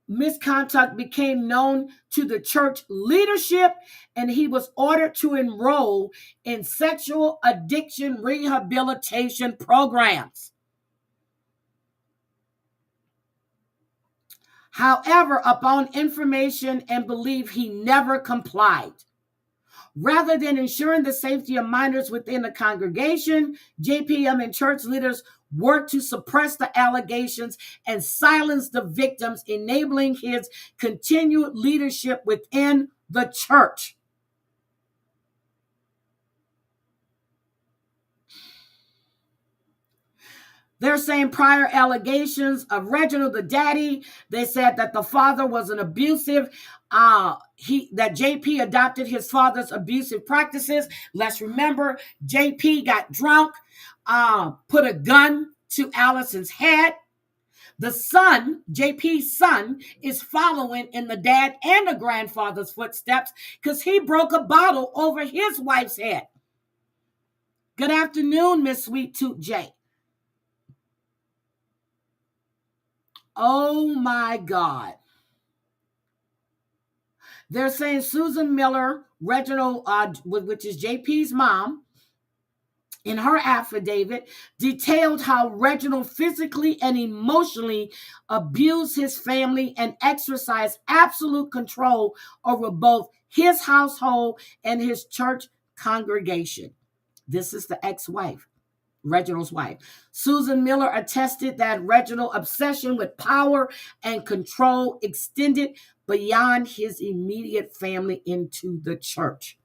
misconduct became known to the church leadership, and he was ordered to enroll in sexual addiction rehabilitation programs. However, upon information and belief, he never complied. Rather than ensuring the safety of minors within the congregation, JPM and church leaders worked to suppress the allegations and silence the victims, enabling his continued leadership within the church. They're saying prior allegations of Reginald the daddy. They said that the father was an abusive, that JP adopted his father's abusive practices. Let's remember, JP got drunk, put a gun to Allison's head. The son, JP's son, is following in the dad and the grandfather's footsteps because he broke a bottle over his wife's head. Good afternoon, Miss Sweet Tooth J. Oh my God. They're saying Susan Miller, Reginald, which is JP's mom, in her affidavit, detailed how Reginald physically and emotionally abused his family and exercised absolute control over both his household and his church congregation. This is the ex-wife, Reginald's wife. Susan Miller attested that Reginald's obsession with power and control extended beyond his immediate family into the church.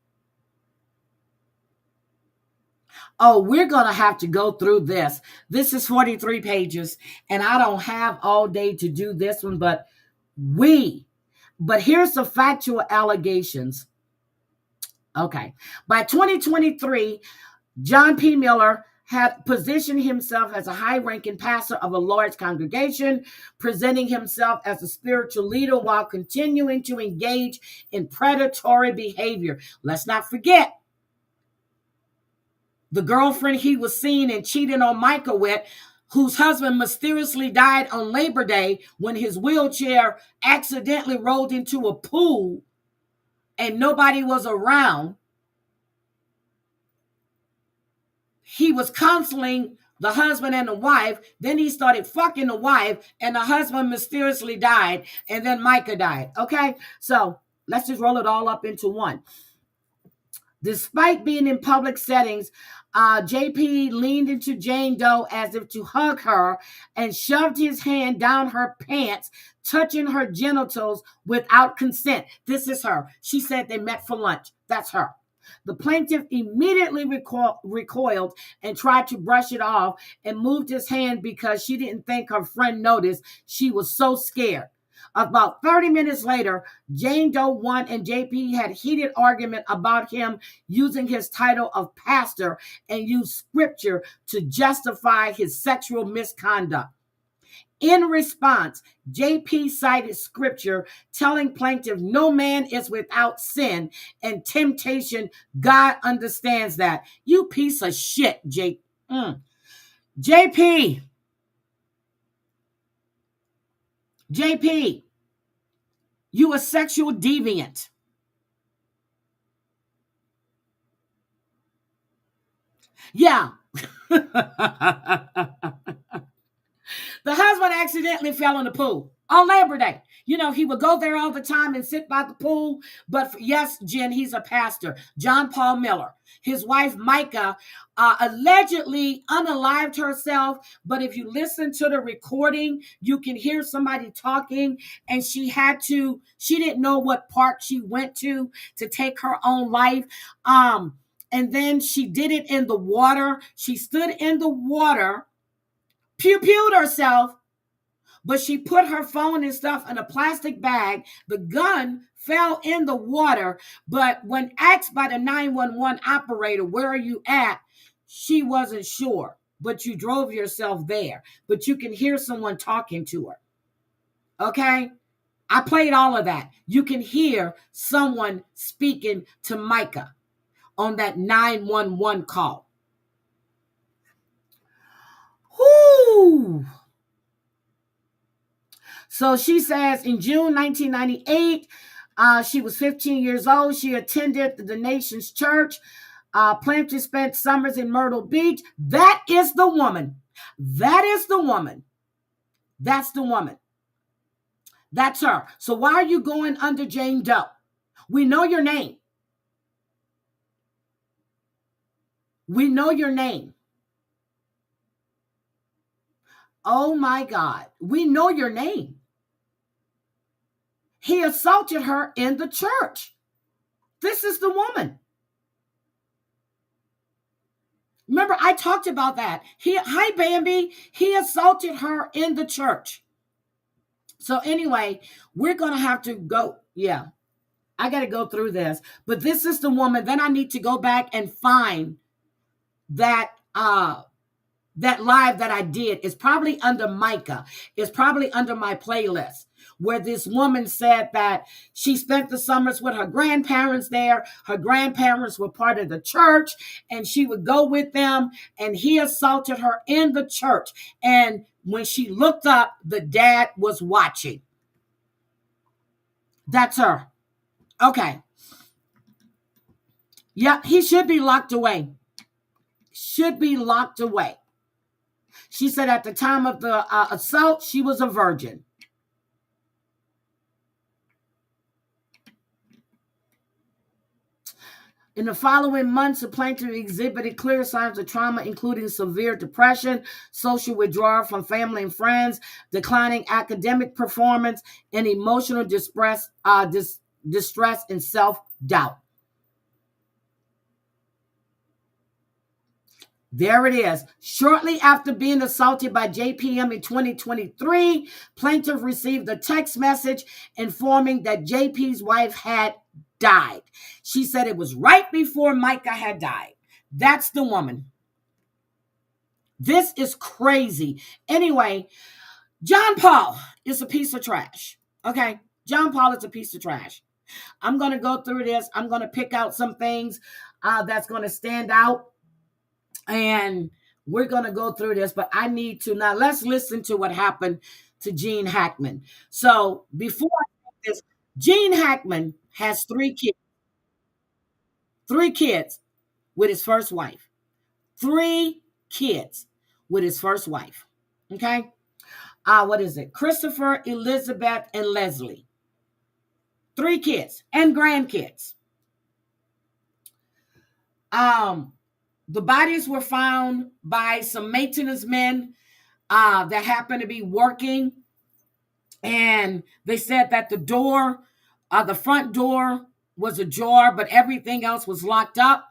Oh, we're going to have to go through this. This is 43 pages, and I don't have all day to do this one, but here's the factual allegations. Okay. By 2023, John P. Miller had positioned himself as a high-ranking pastor of a large congregation, presenting himself as a spiritual leader while continuing to engage in predatory behavior. Let's not forget, the girlfriend he was seen and cheating on Micah with, whose husband mysteriously died on Labor Day when his wheelchair accidentally rolled into a pool and nobody was around. He was counseling the husband and the wife. Then he started fucking the wife, and the husband mysteriously died, and then Micah died. Okay, so let's just roll it all up into one. Despite being in public settings, JP leaned into Jane Doe as if to hug her and shoved his hand down her pants, touching her genitals without consent. This is her. She said they met for lunch. That's her. The plaintiff immediately recoiled and tried to brush it off and moved his hand because she didn't think her friend noticed. She was so scared. About 30 minutes later, Jane Doe 1 and JP had heated argument about him using his title of pastor and used scripture to justify his sexual misconduct. In response, JP cited scripture telling plaintiff no man is without sin and temptation. God understands that. You piece of shit, JP. JP, you a sexual deviant. Yeah. The husband accidentally fell in the pool on Labor Day. You know, he would go there all the time and sit by the pool. But yes, Jen, he's a pastor. John Paul Miller. His wife, Micah, allegedly unalived herself. But if you listen to the recording, you can hear somebody talking. And she didn't know what park she went to take her own life. And then she did it in the water. She stood in the water, pew-pewed herself, but she put her phone and stuff in a plastic bag. The gun fell in the water, but when asked by the 911 operator, where are you at? She wasn't sure, but you drove yourself there. But you can hear someone talking to her. Okay? I played all of that. You can hear someone speaking to Micah on that 911 call. Whoo! So she says in June 1998, she was 15 years old. She attended the Nation's Church. Plaintiff spent summers in Myrtle Beach. That is the woman. That is the woman. That's the woman. That's her. So why are you going under Jane Doe? We know your name. We know your name. Oh my God. We know your name. He assaulted her in the church. This is the woman. Remember, I talked about that. Hi, Bambi. He assaulted her in the church. So anyway, we're going to have to go. Yeah, I got to go through this. But this is the woman. Then I need to go back and find that live that I did. It's probably under Micah. It's probably under my playlist, where this woman said that she spent the summers with her grandparents there. Her grandparents were part of the church, and she would go with them, and he assaulted her in the church. And when she looked up, the dad was watching. That's her. Okay. Yep, he should be locked away. Should be locked away. She said at the time of the assault, she was a virgin. In the following months, the plaintiff exhibited clear signs of trauma, including severe depression, social withdrawal from family and friends, declining academic performance, and emotional distress and self-doubt. There it is. Shortly after being assaulted by JPM in 2023, plaintiff received a text message informing that JP's wife had died. She said it was right before Micah had died. That's the woman. This is crazy. Anyway, John Paul is a piece of trash. Okay? John Paul is a piece of trash. I'm going to go through this. I'm going to pick out some things that's going to stand out. And we're going to go through this. But I need to now let's listen to what happened to Gene Hackman. So before I say this, Gene Hackman has 3 kids. 3 kids with his first wife. 3 kids with his first wife. Okay? What is it? Christopher, Elizabeth, and Leslie. 3 kids and grandkids. The bodies were found by some maintenance men that happened to be working. And they said that the front door was ajar, but everything else was locked up.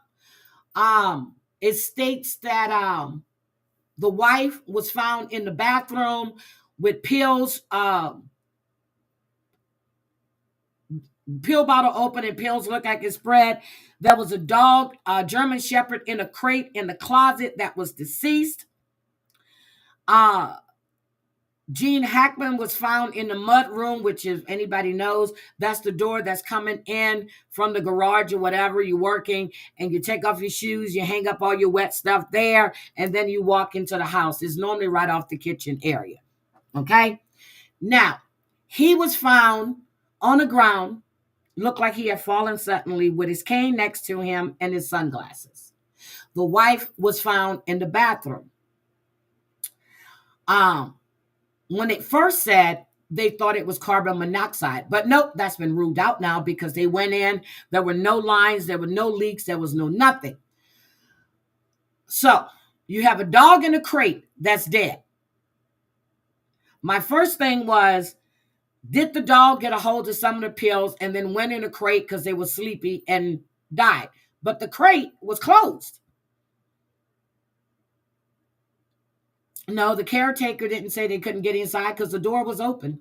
It states that the wife was found in the bathroom with pills, pill bottle open and pills look like it's spread. There was a dog, a German Shepherd, in a crate in the closet that was deceased. Gene Hackman was found in the mud room, which, if anybody knows, that's the door that's coming in from the garage or whatever. You're working and you take off your shoes, you hang up all your wet stuff there, and then you walk into the house. It's normally right off the kitchen area. Okay? Now, he was found on the ground, looked like he had fallen suddenly, with his cane next to him and his sunglasses. The wife was found in the bathroom. When it first said, they thought it was carbon monoxide. But nope, that's been ruled out now because they went in. There were no lines. There were no leaks. There was no nothing. So you have a dog in a crate that's dead. My first thing was, did the dog get a hold of some of the pills and then went in a crate because they were sleepy and died? But the crate was closed. No, the caretaker didn't say they couldn't get inside because the door was open.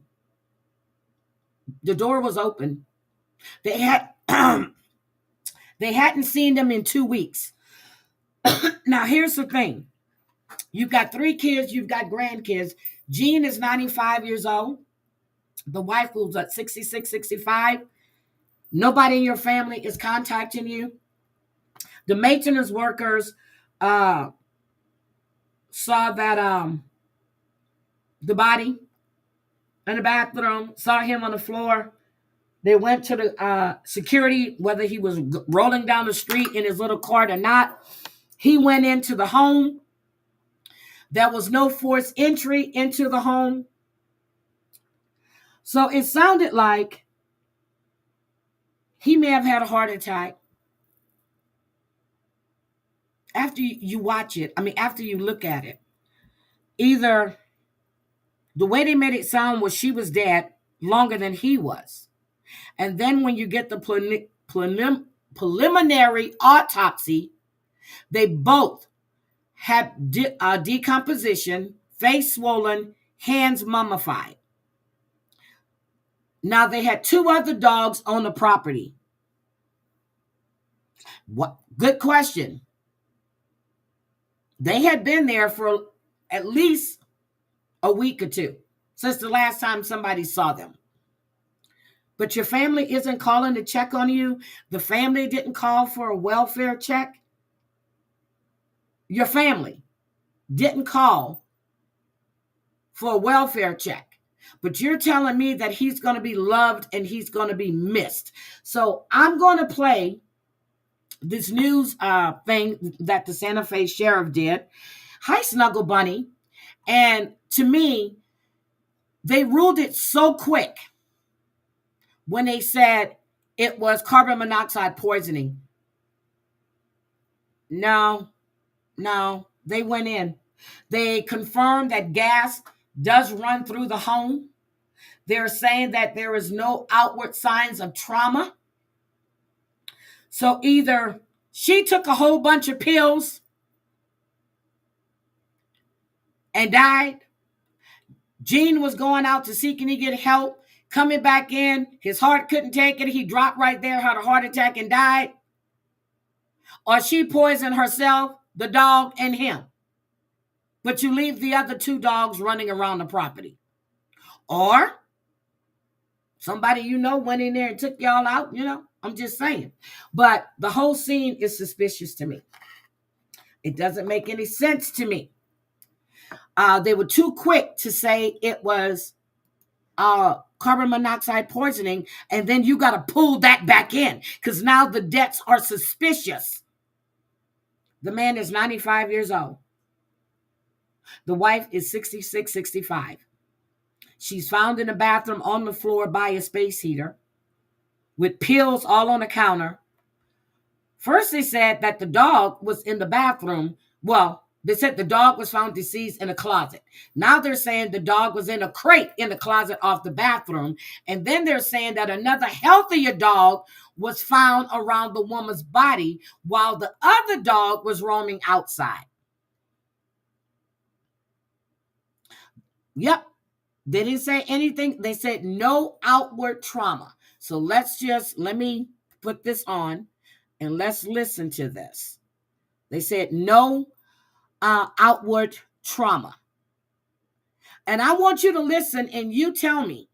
The door was open. They hadn't seen them in 2 weeks. Now, here's the thing. You've got 3 kids. You've got grandkids. Gene is 95 years old. The wife was at 66, 65. Nobody in your family is contacting you. The maintenance workers saw that the body in the bathroom, saw him on the floor. They went to the security, whether he was rolling down the street in his little cart or not. He went into the home. There was no forced entry into the home. So it sounded like he may have had a heart attack. After you watch it, after you look at it, either the way they made it sound was she was dead longer than he was. And then when you get the preliminary autopsy, they both had decomposition, face swollen, hands mummified. Now, they had 2 other dogs on the property. What? Good question. They had been there for at least a week or 2 since the last time somebody saw them. But your family isn't calling to check on you. The family didn't call for a welfare check. Your family didn't call for a welfare check. But you're telling me that he's going to be loved and he's going to be missed. So I'm going to play this news thing that the Santa Fe sheriff did. Hi, Snuggle Bunny. And to me, they ruled it so quick when they said it was carbon monoxide poisoning. No, they went in. They confirmed that gas does run through the home. They're saying that there is no outward signs of trauma. So either she took a whole bunch of pills and died. Gene was going out to seek and he get help. Coming back in, his heart couldn't take it. He dropped right there, had a heart attack and died. Or she poisoned herself, the dog, and him. but you leave the other 2 dogs running around the property. Or somebody went in there and took y'all out, I'm just saying. But the whole scene is suspicious to me. It doesn't make any sense to me. They were too quick to say it was carbon monoxide poisoning, and then you got to pull that back in because now the deaths are suspicious. The man is 95 years old. The wife is 66, 65. She's found in the bathroom on the floor by a space heater with pills all on the counter. First, they said that the dog was in the bathroom. Well, they said the dog was found deceased in a closet. Now they're saying the dog was in a crate in the closet off the bathroom. And then they're saying that another healthier dog was found around the woman's body while the other dog was roaming outside. Yep. They didn't say anything. They said no outward trauma. So let me put this on and let's listen to this. They said no outward trauma. And I want you to listen and you tell me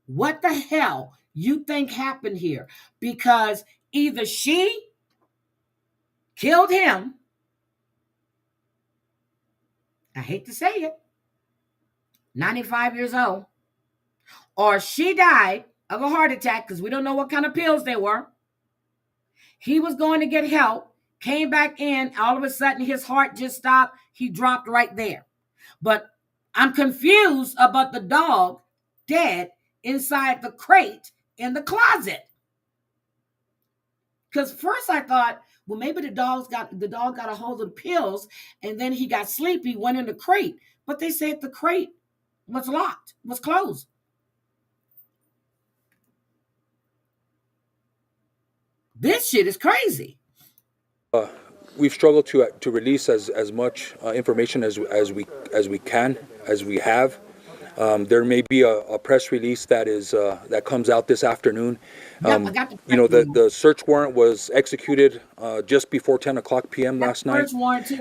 what the hell you think happened here, because either she killed him, I hate to say it, 95 years old, or she died of a heart attack because we don't know what kind of pills they were. He was going to get help, came back in, all of a sudden his heart just stopped. He dropped right there. But I'm confused about the dog dead inside the crate in the closet. Because first I thought, well, maybe the dog got a hold of the pills and then he got sleepy, went in the crate. But they said the crate was locked, was closed. This shit is crazy. We've struggled to release as much information as we can, as we have. There may be a press release that comes out this afternoon. The search warrant was executed just before 10 o'clock p.m. last night,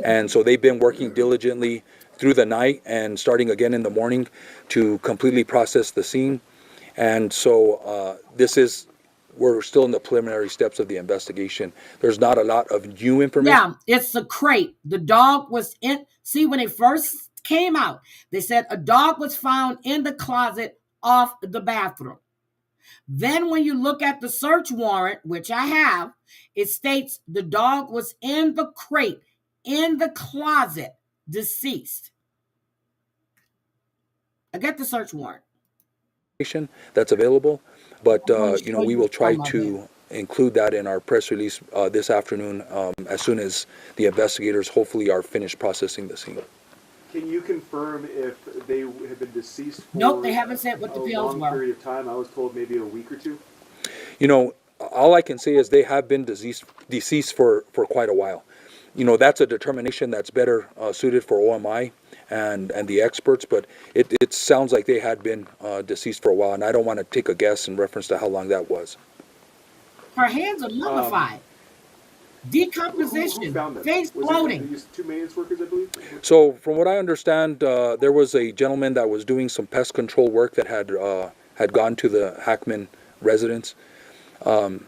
and so they've been working diligently through the night and starting again in the morning to completely process the scene. And so we're still in the preliminary steps of the investigation. There's not a lot of new information. Yeah, it's a crate. The dog was in. See, when it first came out, they said a dog was found in the closet off the bathroom. Then when you look at the search warrant, which I have, it states the dog was in the crate, in the closet, deceased. I get the search warrant. That's available, but we will try to include that in our press release this afternoon as soon as the investigators hopefully are finished processing the scene. Can you confirm if they have been deceased for Nope, they haven't said what the pills a long were. period of time? I was told maybe a week or two. All I can say is they have been deceased for quite a while. That's a determination that's better suited for OMI and the experts, but it sounds like they had been deceased for a while, and I don't want to take a guess in reference to how long that was. Her hands are mummified. Decomposition, who found them? face floating. These 2 maintenance workers, I believe? So from what I understand, there was a gentleman that was doing some pest control work that had gone to the Hackman residence, and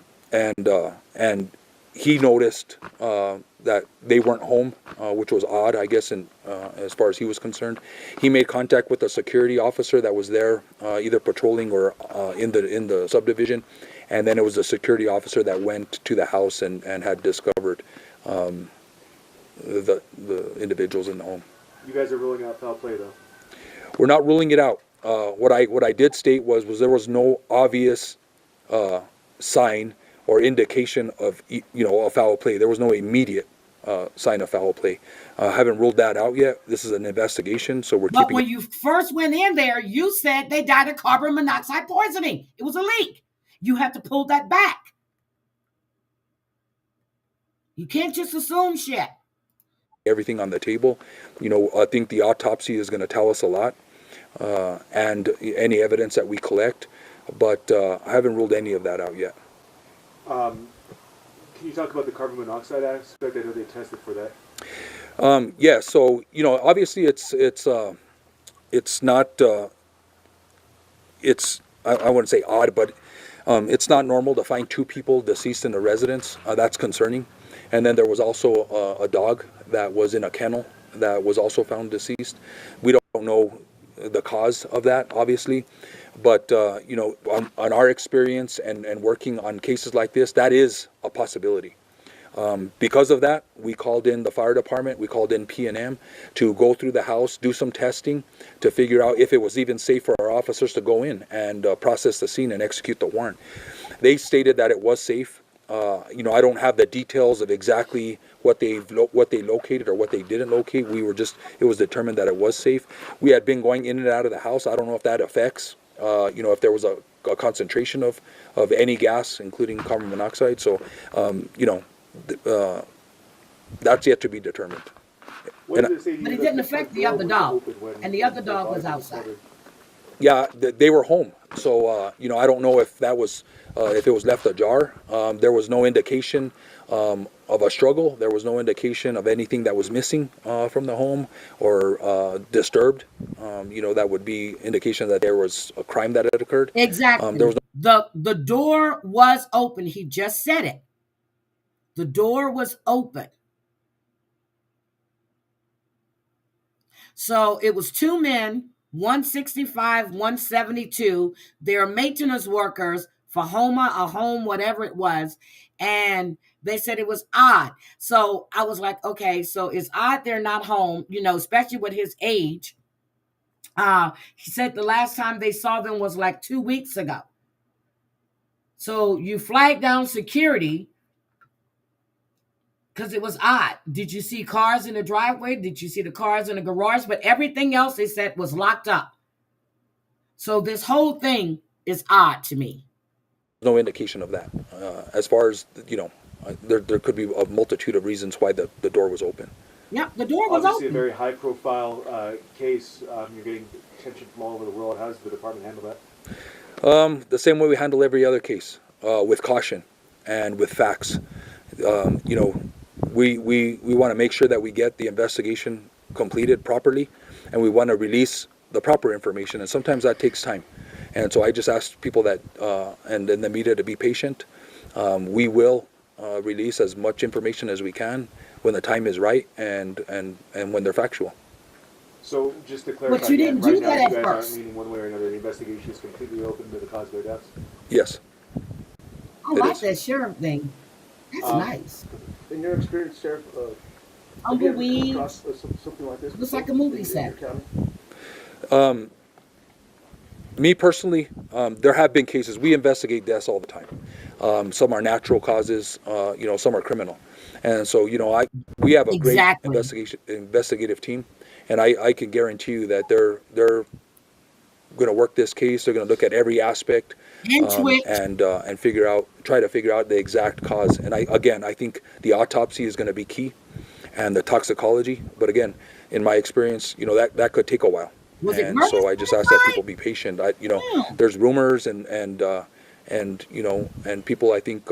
he noticed that they weren't home, which was odd, I guess, as far as he was concerned. He made contact with a security officer that was there, either patrolling or in the subdivision, and then it was a security officer that went to the house and had discovered the individuals in the home. You guys are ruling out foul play, though? We're not ruling it out. What I did state was there was no obvious sign or indication of a foul play. There was no immediate sign of foul play. Haven't ruled that out yet. This is an investigation, so we're keeping. But when you first went in there, you said they died of carbon monoxide poisoning. It was a leak. You have to pull that back. You can't just assume shit. Everything on the table. I think the autopsy is going to tell us a lot, and any evidence that we collect. But I haven't ruled any of that out yet. Can you talk about the carbon monoxide aspect? I know they tested for that. Yeah, so obviously it's not it's I wouldn't say odd, but it's not normal to find two people deceased in a residence. That's concerning. And then there was also a dog that was in a kennel that was also found deceased. We don't know the cause of that, obviously, but on our experience and working on cases like this, that is a possibility. Because of that, we called in the fire department, we called in P&M to go through the house, do some testing to figure out if it was even safe for our officers to go in and process the scene and execute the warrant. They stated that it was safe. I don't have the details of exactly what they located or what they didn't locate. It was determined that it was safe. We had been going in and out of the house. I don't know if that affects, if there was a concentration of any gas, including carbon monoxide. So, that's yet to be determined. What did it say to But you it that didn't the affect front the door other was dog, open and the other when dog was body outside. discovered? Yeah, they were home. So, I don't know if that was, if it was left ajar. There was no indication of a struggle. There was no indication of anything that was missing from the home or disturbed. That would be indication that there was a crime that had occurred. Exactly. There was The door was open. He just said it. The door was open. So it was two men, 165, 172. They're maintenance workers for a home, whatever it was. And they said it was odd. So I was like, okay, so it's odd they're not home, especially with his age. He said the last time they saw them was like 2 weeks ago. So you flagged down security because it was odd. Did you see cars in the driveway? Did you see the cars in the garage? But everything else they said was locked up. So this whole thing is odd to me. no indication of that. As far as, there could be a multitude of reasons why the door was open. Yep, the door was Obviously, open. a very high-profile case. You're getting attention from all over the world. How does the department handle that? The same way we handle every other case, with caution and with facts. We want to make sure that we get the investigation completed properly, and we want to release the proper information, and sometimes that takes time. And so I just ask people that, and in the media, to be patient. We will release as much information as we can when the time is right and when they're factual. So just to clarify, But you didn't right do now that you at guys first. aren't meaning one way or another. The investigation is completely open to the cause of their deaths. Yes. I It like is. that sheriff thing. That's nice. In your experience, Sheriff, have you ever come Tumbleweed. across something like this? Looks like a before movie in set. your county? Me personally, there have been cases. We investigate deaths all the time. Some are natural causes, some are criminal. And so, we have a great Exactly. investigative team, and I can guarantee you that they're going to work this case. They're going to look at every aspect And twitch. and try to figure out the exact cause. And I think the autopsy is going to be key, and the toxicology. But again, in my experience, that could take a while. Was it And murder so I just ask that people be patient. There's rumors and people, I think,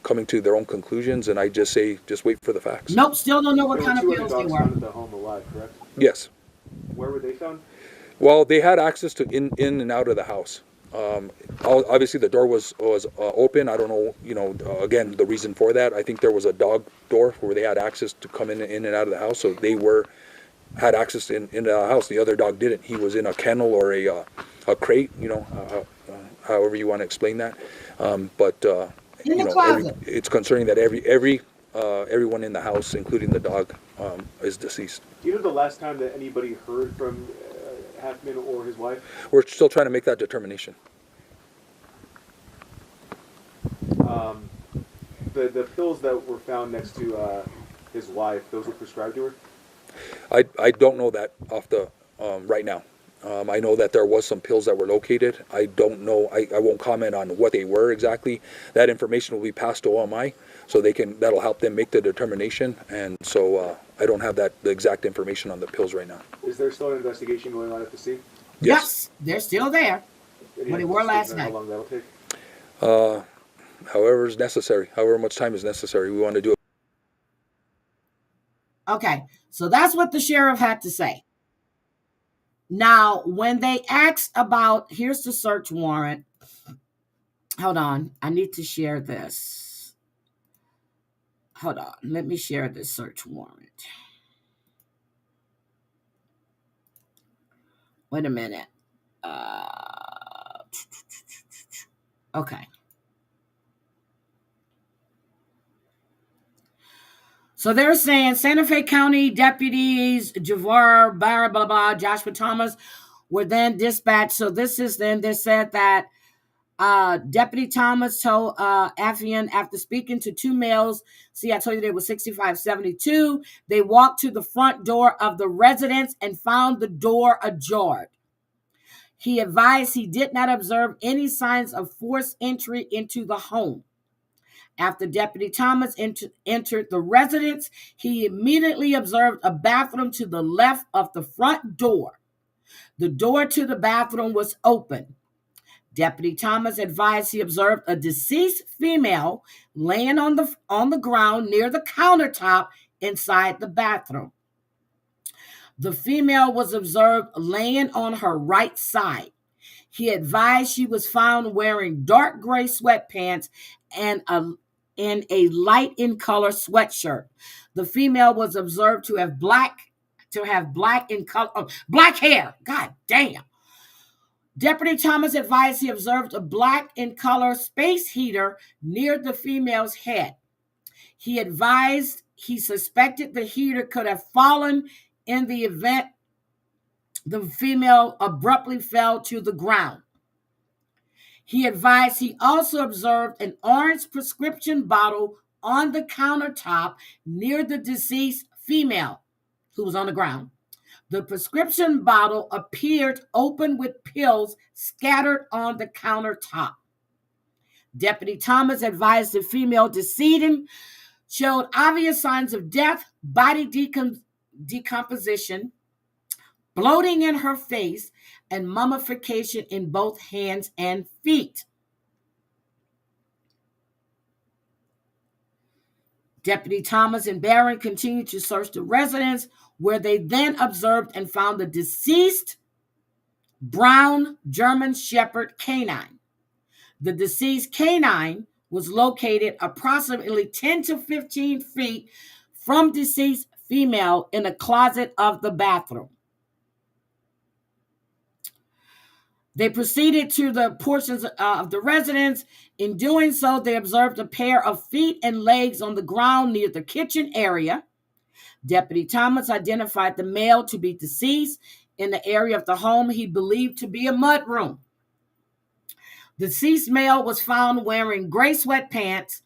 coming to their own conclusions, and I just say, just wait for the facts. Nope, still don't know what There kind of were 2 other pills they dogs were. found at the home alive, correct? Yes. Where were they found? Well, they had access to in and out of the house. Obviously, the door was open. I don't know, again, the reason for that. I think there was a dog door where they had access to come in and out of the house, so they had access into the house. The other dog didn't. He was in a kennel or a crate, however you want to explain that. In the closet. It's concerning that everyone in the house, including the dog, is deceased. Do you know the last time that anybody heard from Hackman or his wife? We're still trying to make that determination. The pills that were found next to his wife, those were prescribed to her? I don't know that off the right now. I know that there was some pills that were located. I don't know. I won't comment on what they were exactly. That information will be passed to OMI, so that'll help them make the determination. And so I don't have the exact information on the pills right now. Is there still an investigation going on at the scene? Yes, they're still there. Any But they were last anticipation on night. How long that'll take? However is necessary, however much time is necessary. We want to do it. Okay, so that's what the sheriff had to say. Now, when they asked about, here's the search warrant. Hold on, I need to share this. Hold on, let me share this search warrant. Wait a minute. Okay. So they're saying Santa Fe County deputies, Javar, blah, blah, blah, Joshua Thomas were then dispatched. So this is then, they said that Deputy Thomas told Affian after speaking to two males, see, I told you they were 65, 72, they walked to the front door of the residence and found the door ajar. He advised he did not observe any signs of forced entry into the home. After Deputy Thomas entered the residence, he immediately observed a bathroom to the left of the front door. The door to the bathroom was open. Deputy Thomas advised he observed a deceased female laying on the ground near the countertop inside the bathroom. The female was observed laying on her right side. He advised she was found wearing dark gray sweatpants and a light in color sweatshirt. The female was observed to have black in color, black hair. God damn. Deputy Thomas advised he observed a black in color space heater near the female's head. He advised he suspected the heater could have fallen in the event the female abruptly fell to the ground. He advised he also observed an orange prescription bottle on the countertop near the deceased female who was on the ground. The prescription bottle appeared open with pills scattered on the countertop. Deputy Thomas advised the female decedent showed obvious signs of death, body decomposition, bloating in her face, and mummification in both hands and feet. Deputy Thomas and Barron continued to search the residence, where they then observed and found the deceased brown German Shepherd canine. The deceased canine was located approximately 10 to 15 feet from deceased female in a closet of the bathroom. They proceeded to the portions of the residence. In doing so, they observed a pair of feet and legs on the ground near the kitchen area. Deputy Thomas identified the male to be deceased in the area of the home he believed to be a mudroom. The deceased male was found wearing gray sweatpants,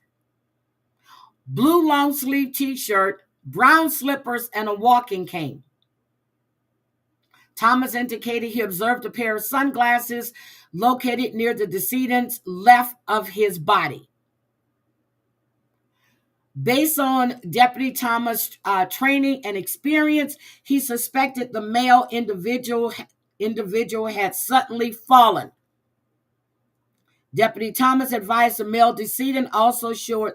blue long-sleeve t-shirt, brown slippers, and a walking cane. Thomas indicated he observed a pair of sunglasses located near the decedent's left of his body. Based on Deputy Thomas' training and experience, he suspected the male individual had suddenly fallen. Deputy Thomas advised the male decedent also showed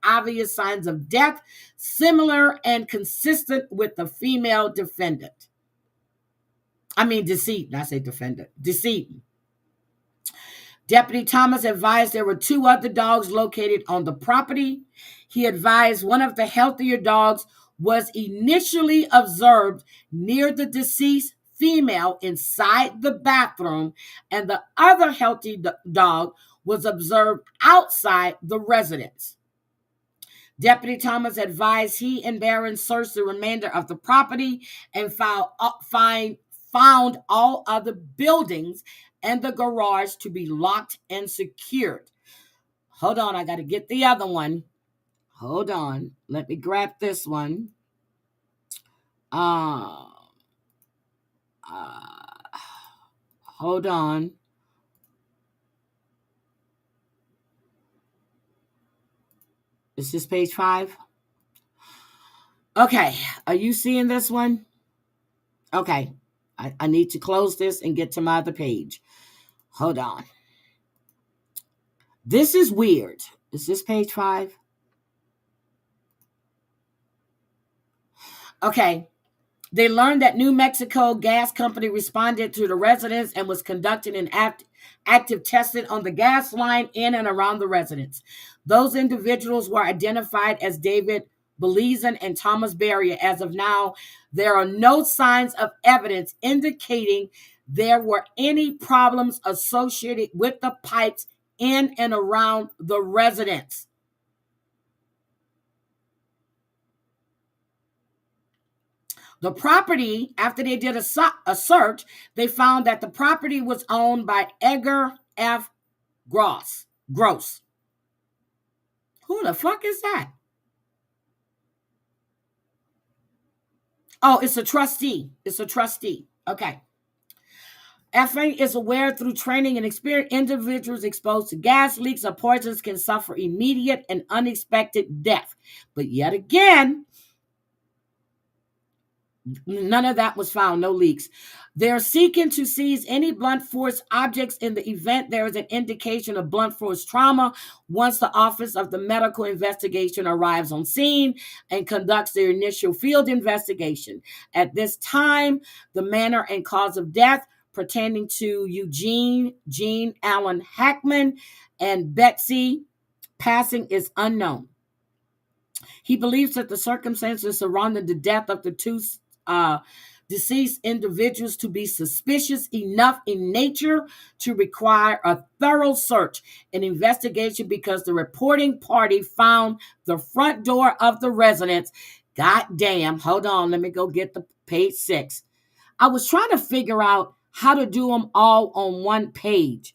obvious signs of death, similar and consistent with the female decedent. Deputy Thomas advised there were two other dogs located on the property. He advised one of the healthier dogs was initially observed near the deceased female inside the bathroom, and the other healthy dog was observed outside the residence. Deputy Thomas advised he and Barron searched the remainder of the property and found all other buildings and the garage to be locked and secured. Hold on, I got to get the other one. Hold on, let me grab this one. Hold on. Is this page 5? Okay, are you seeing this one? Okay, I need to close this and get to my other page. Hold on. This is weird. Is this page 5? Okay. They learned that New Mexico Gas Company responded to the residence and was conducting an active testing on the gas line in and around the residence. Those individuals were identified as David Belizan and Thomas Berry. As of now, there are no signs of evidence indicating there were any problems associated with the pipes in and around the residence. The property, after they did a search, they found that the property was owned by Edgar F. Gross. Who the fuck is that? Oh, it's a trustee. Okay. FA is aware through training and experience, individuals exposed to gas leaks or poisons can suffer immediate and unexpected death. But yet again, none of that was found, no leaks. They're seeking to seize any blunt force objects in the event there is an indication of blunt force trauma once the Office of the Medical Investigation arrives on scene and conducts their initial field investigation. At this time, the manner and cause of death pertaining to Jean Allen Hackman and Betsy passing is unknown. He believes that the circumstances surrounding the death of the two deceased individuals to be suspicious enough in nature to require a thorough search and investigation because the reporting party found the front door of the residence. God damn, hold on, let me go get the page 6. I was trying to figure out how to do them all on one page.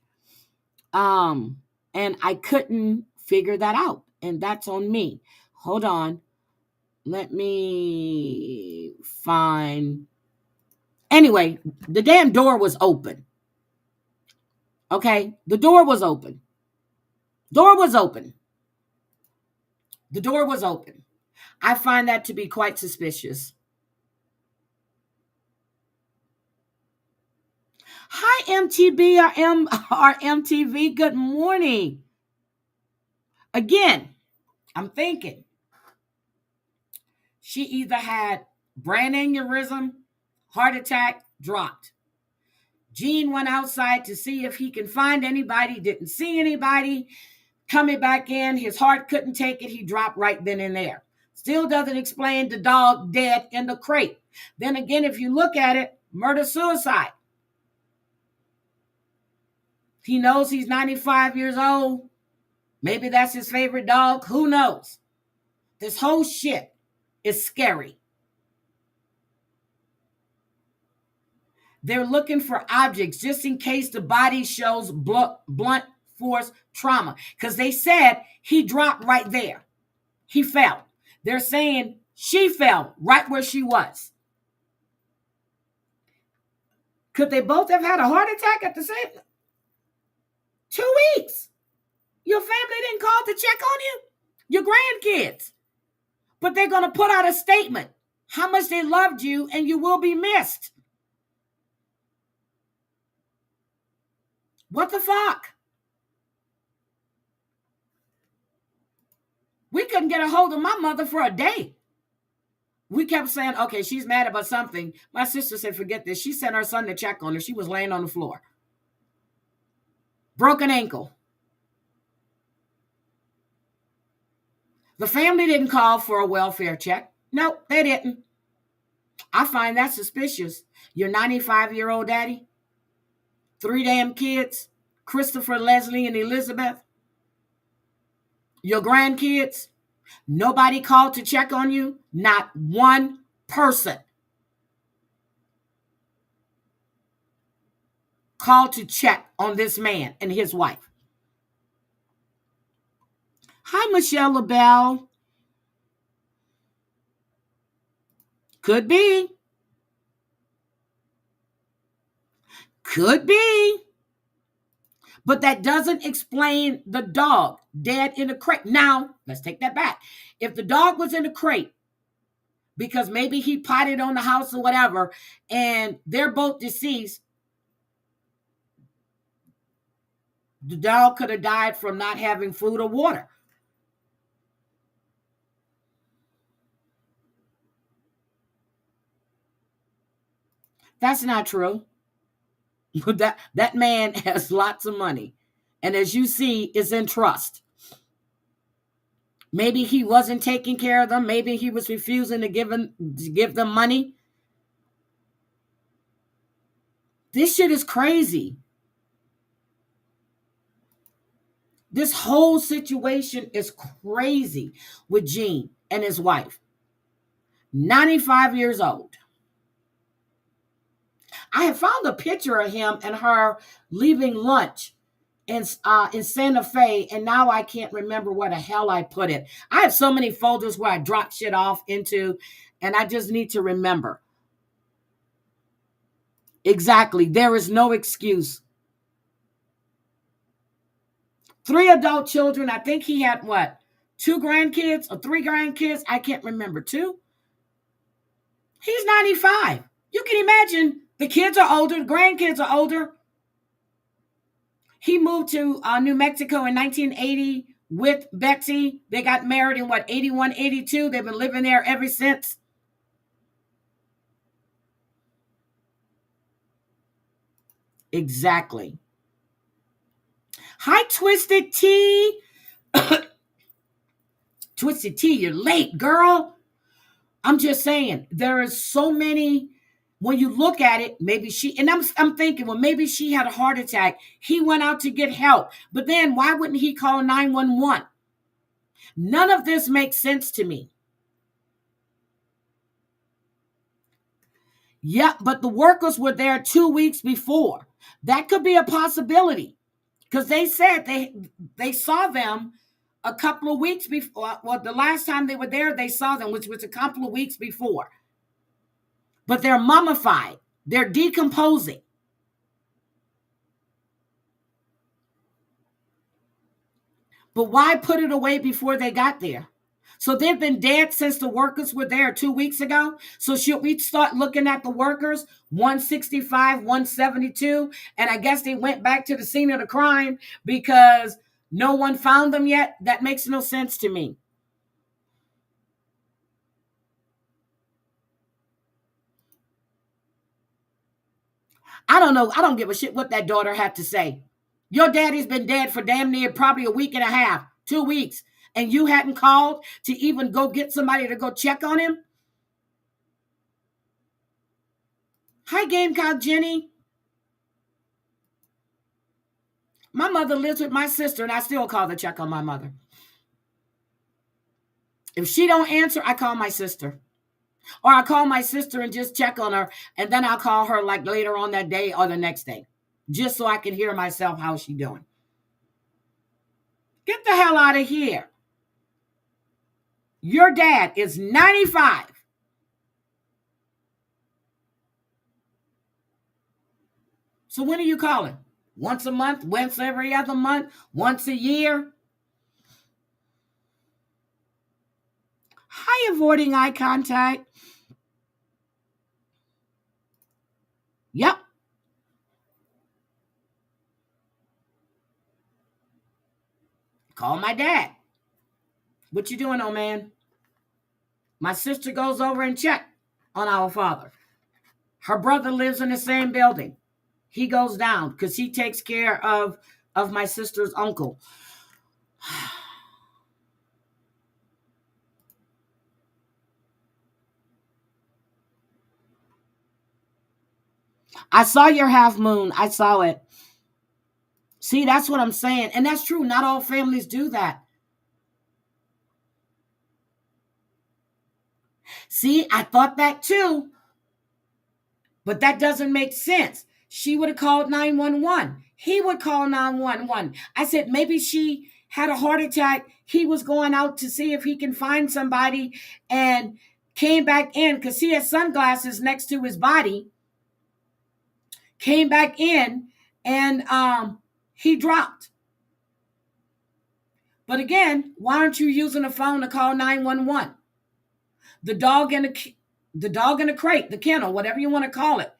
And I couldn't figure that out, and that's on me. Hold on. Let me find. Anyway, the damn door was open. Okay, the door was open. The door was open. I find that to be quite suspicious. Hi, MTB or MTV. Good morning. Again, I'm thinking she either had brain aneurysm, heart attack, dropped. Gene went outside to see if he can find anybody, didn't see anybody. Coming back in, his heart couldn't take it. He dropped right then and there. Still doesn't explain the dog dead in the crate. Then again, if you look at it, murder-suicide. He knows he's 95 years old. Maybe that's his favorite dog. Who knows? This whole shit is scary. They're looking for objects just in case the body shows blunt force trauma. Because they said he dropped right there. He fell. They're saying she fell right where she was. Could they both have had a heart attack at the same time? 2 weeks. Your family didn't call to check on you? Your grandkids. But they're going to put out a statement how much they loved you and you will be missed. What the fuck? We couldn't get a hold of my mother for a day. We kept saying, okay, she's mad about something. My sister said, forget this. She sent her son to check on her. She was laying on the floor. Broken ankle. The family didn't call for a welfare check. Nope, they didn't. I find that suspicious. Your 95-year-old daddy, 3 damn kids, Christopher, Leslie, and Elizabeth. Your grandkids, nobody called to check on you. Not one person called to check on this man and his wife. Hi, Michelle LaBelle. Could be. Could be. But that doesn't explain the dog dead in a crate. Now, let's take that back. If the dog was in a crate, because maybe he potted on the house or whatever, and they're both deceased, the dog could have died from not having food or water. That's not true. That man has lots of money. And as you see, is in trust. Maybe he wasn't taking care of them. Maybe he was refusing to give them money. This shit is crazy. This whole situation is crazy with Gene and his wife. 95 years old. I have found a picture of him and her leaving lunch in Santa Fe, and now I can't remember where the hell I put it. I have so many folders where I drop shit off into, and I just need to remember. Exactly. There is no excuse. 3 adult children. I think he had what? 2 grandkids or 3 grandkids? I can't remember. 2? He's 95. You can imagine the kids are older, the grandkids are older. He moved to New Mexico in 1980 with Betsy. They got married in 81, 82. They've been living there ever since. Exactly. Hi, Twisted Tea. Twisted Tea, you're late, girl. I'm just saying, there is so many. When you look at it, maybe I'm thinking, well, maybe she had a heart attack. He went out to get help. But then why wouldn't he call 911? None of this makes sense to me. Yeah, but the workers were there 2 weeks before. That could be a possibility. Because they said they saw them a couple of weeks before. Well, the last time they were there, they saw them, which was a couple of weeks before. But they're mummified. They're decomposing. But why put it away before they got there? So they've been dead since the workers were there 2 weeks ago. So should we start looking at the workers, 165, 172? And I guess they went back to the scene of the crime because no one found them yet? That makes no sense to me. I don't know. I don't give a shit what that daughter had to say. Your daddy's been dead for damn near probably a week and a half, 2 weeks, and you hadn't called to even go get somebody to go check on him? Hi, Gamecock Jenny. My mother lives with my sister, and I still call to check on my mother. If she don't answer, I call my sister. Or I call my sister and just check on her, and then I'll call her like later on that day or the next day, just so I can hear myself how she doing. Get the hell out of here. Your dad is 95. So when are you calling? Once a month? Once every other month? Once a year? Hi, avoiding eye contact. Yep. Call my dad. What you doing, old man? My sister goes over and check on our father. Her brother lives in the same building. He goes down because he takes care of my sister's uncle. I saw your half moon. I saw it. See, that's what I'm saying. And that's true. Not all families do that. See, I thought that too. But that doesn't make sense. She would have called 911. He would call 911. I said, maybe she had a heart attack. He was going out to see if he can find somebody and came back in because he had sunglasses next to his body. Came back in and he dropped. But again, why aren't you using a phone to call 911? The dog in the crate, the kennel, whatever you want to call it.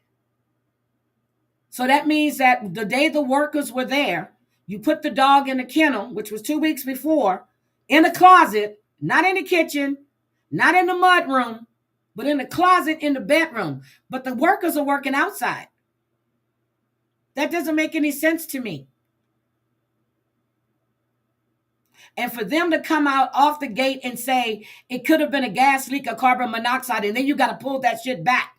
So that means that the day the workers were there, you put the dog in the kennel, which was 2 weeks before, in a closet, not in the kitchen, not in the mud room, but in the closet in the bedroom. But the workers are working outside. That doesn't make any sense to me. And for them to come out off the gate and say it could have been a gas leak or carbon monoxide, and then you got to pull that shit back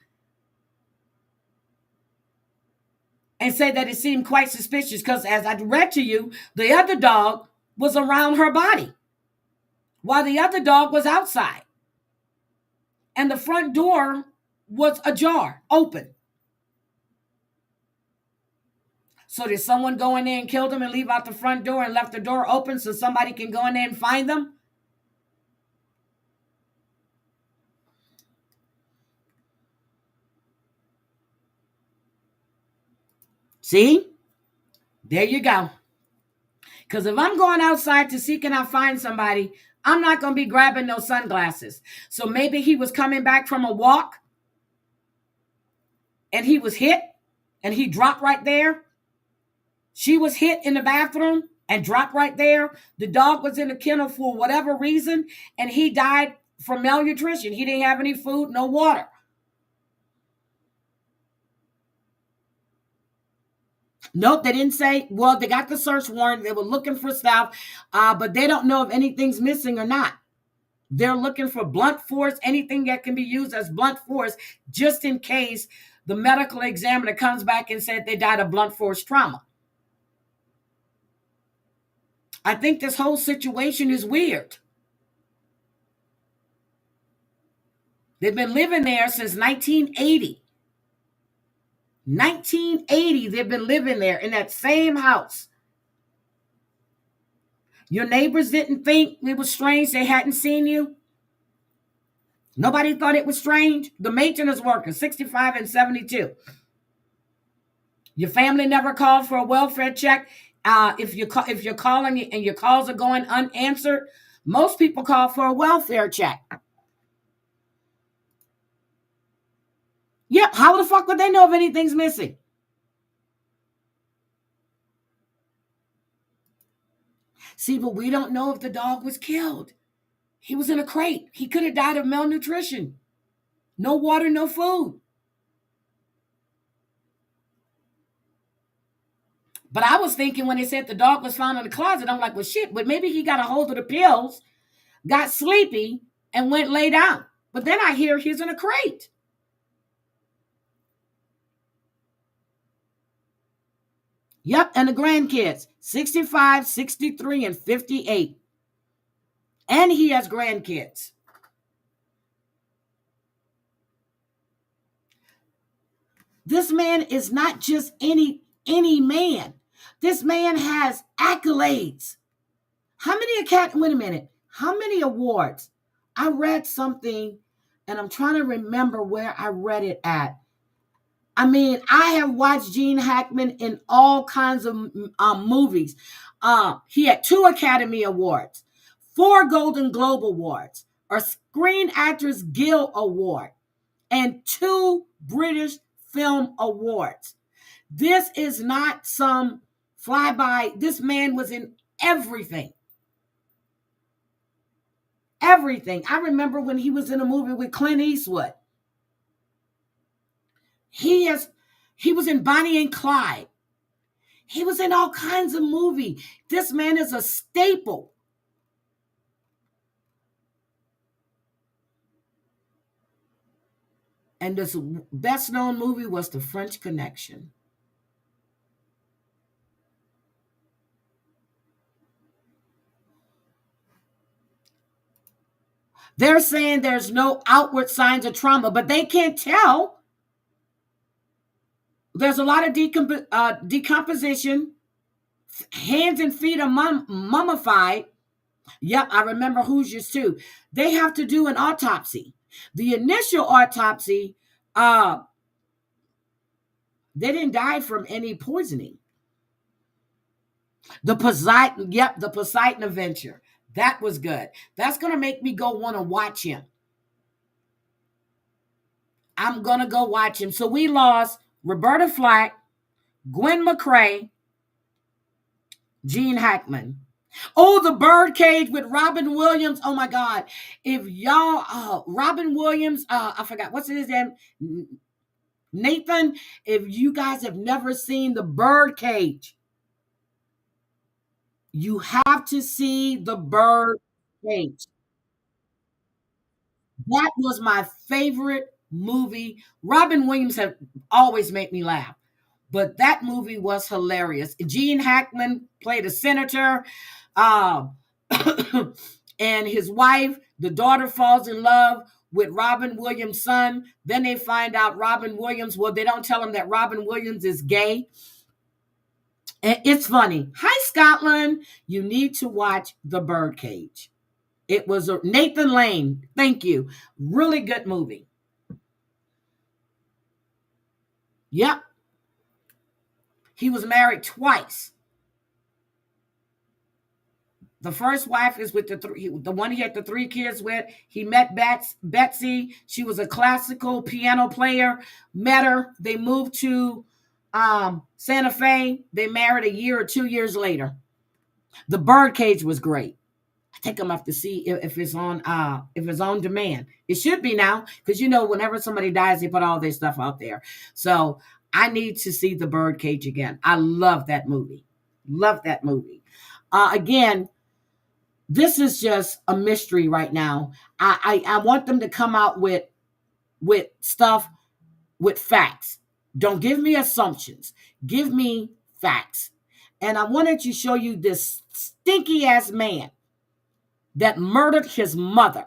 and say that it seemed quite suspicious because, as I read to you, the other dog was around her body while the other dog was outside. And the front door was ajar, open. So did someone go in there and kill them and leave out the front door and left the door open so somebody can go in there and find them? See? There you go. Because if I'm going outside to seek and I find somebody, I'm not going to be grabbing no sunglasses. So maybe he was coming back from a walk and he was hit and he dropped right there. She was hit in the bathroom and dropped right there. The dog was in the kennel for whatever reason and he died from malnutrition. He didn't have any food, no water. Nope, they didn't say, well, they got the search warrant. They were looking for stuff, but they don't know if anything's missing or not. They're looking for blunt force, anything that can be used as blunt force, just in case the medical examiner comes back and said they died of blunt force trauma. I think this whole situation is weird. They've been living there since 1980. 1980, they've been living there in that same house. Your neighbors didn't think it was strange they hadn't seen you? Nobody thought it was strange? The maintenance workers, 65 and 72. Your family never called for a welfare check. If you're calling and your calls are going unanswered, most people call for a welfare check. Yep, how the fuck would they know if anything's missing? See, but we don't know if the dog was killed. He was in a crate. He could have died of malnutrition. No water, no food. But I was thinking when they said the dog was found in the closet, I'm like, well, shit, but maybe he got a hold of the pills, got sleepy, and went lay down. But then I hear he's in a crate. Yep, and the grandkids, 65, 63, and 58. And he has grandkids. This man is not just any man. This man has accolades. How many awards? I read something, and I'm trying to remember where I read it at. I mean, I have watched Gene Hackman in all kinds of movies. He had 2 Academy Awards, 4 Golden Globe Awards, a Screen Actors Guild Award, and 2 British Film Awards. This is not some flyby. This man was in everything. Everything. I remember when he was in a movie with Clint Eastwood. He was in Bonnie and Clyde. He was in all kinds of movies. This man is a staple. And this best known movie was The French Connection. They're saying there's no outward signs of trauma, but they can't tell. There's a lot of decomposition. Hands and feet are mummified. Yep, I remember Hoosiers too. They have to do an autopsy. The initial autopsy, they didn't die from any poisoning. The Poseidon Adventure. That was good. That's going to make me go want to watch him. I'm going to go watch him. So we lost Roberta Flack, Gwen McCrae, Gene Hackman. Oh, the Birdcage with Robin Williams. Oh my God. If y'all, Robin Williams, I forgot, what's his name? Nathan, if you guys have never seen the Birdcage, you have to see the Birdcage. That was my favorite movie. Robin Williams have always made me laugh, but that movie was hilarious. Gene Hackman played a senator, um, and his wife, the daughter, falls in love with Robin Williams' son. Then they find out Robin Williams, well, they don't tell him that Robin Williams is gay. And it's funny. Hi, Scotland. You need to watch The Birdcage. It was Nathan Lane. Thank you. Really good movie. Yep. He was married twice. The first wife is with the one he had the 3 kids with. He met Betsy. She was a classical piano player. Met her. They moved to Santa Fe. They married a year or 2 years later. The Birdcage was great. I think I'm have to see if it's on demand. It should be now, because whenever somebody dies, they put all their stuff out there. So I need to see The Birdcage again. I love that movie. Love that movie. Again, this is just a mystery right now. I want them to come out with stuff, with facts. Don't give me assumptions. Give me facts. And I wanted to show you this stinky ass man that murdered his mother.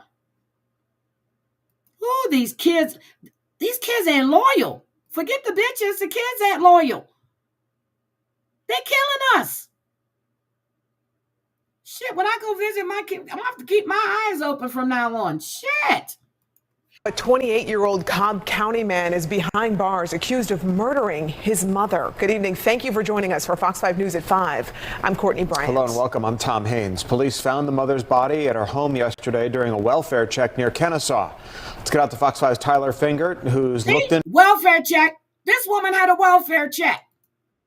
Oh, these kids ain't loyal. Forget the bitches. The kids ain't loyal. They're killing us. Shit, when I go visit my kid, I'm going to have to keep my eyes open from now on. Shit. A 28-year-old Cobb County man is behind bars accused of murdering his mother. Good evening. Thank you for joining us for Fox 5 News at 5. I'm Courtney Bryant. Hello and welcome. I'm Tom Haynes. Police found the mother's body at her home yesterday during a welfare check near Kennesaw. Let's get out to Fox 5's Tyler Fingert, who's looked into welfare check. This woman had a welfare check.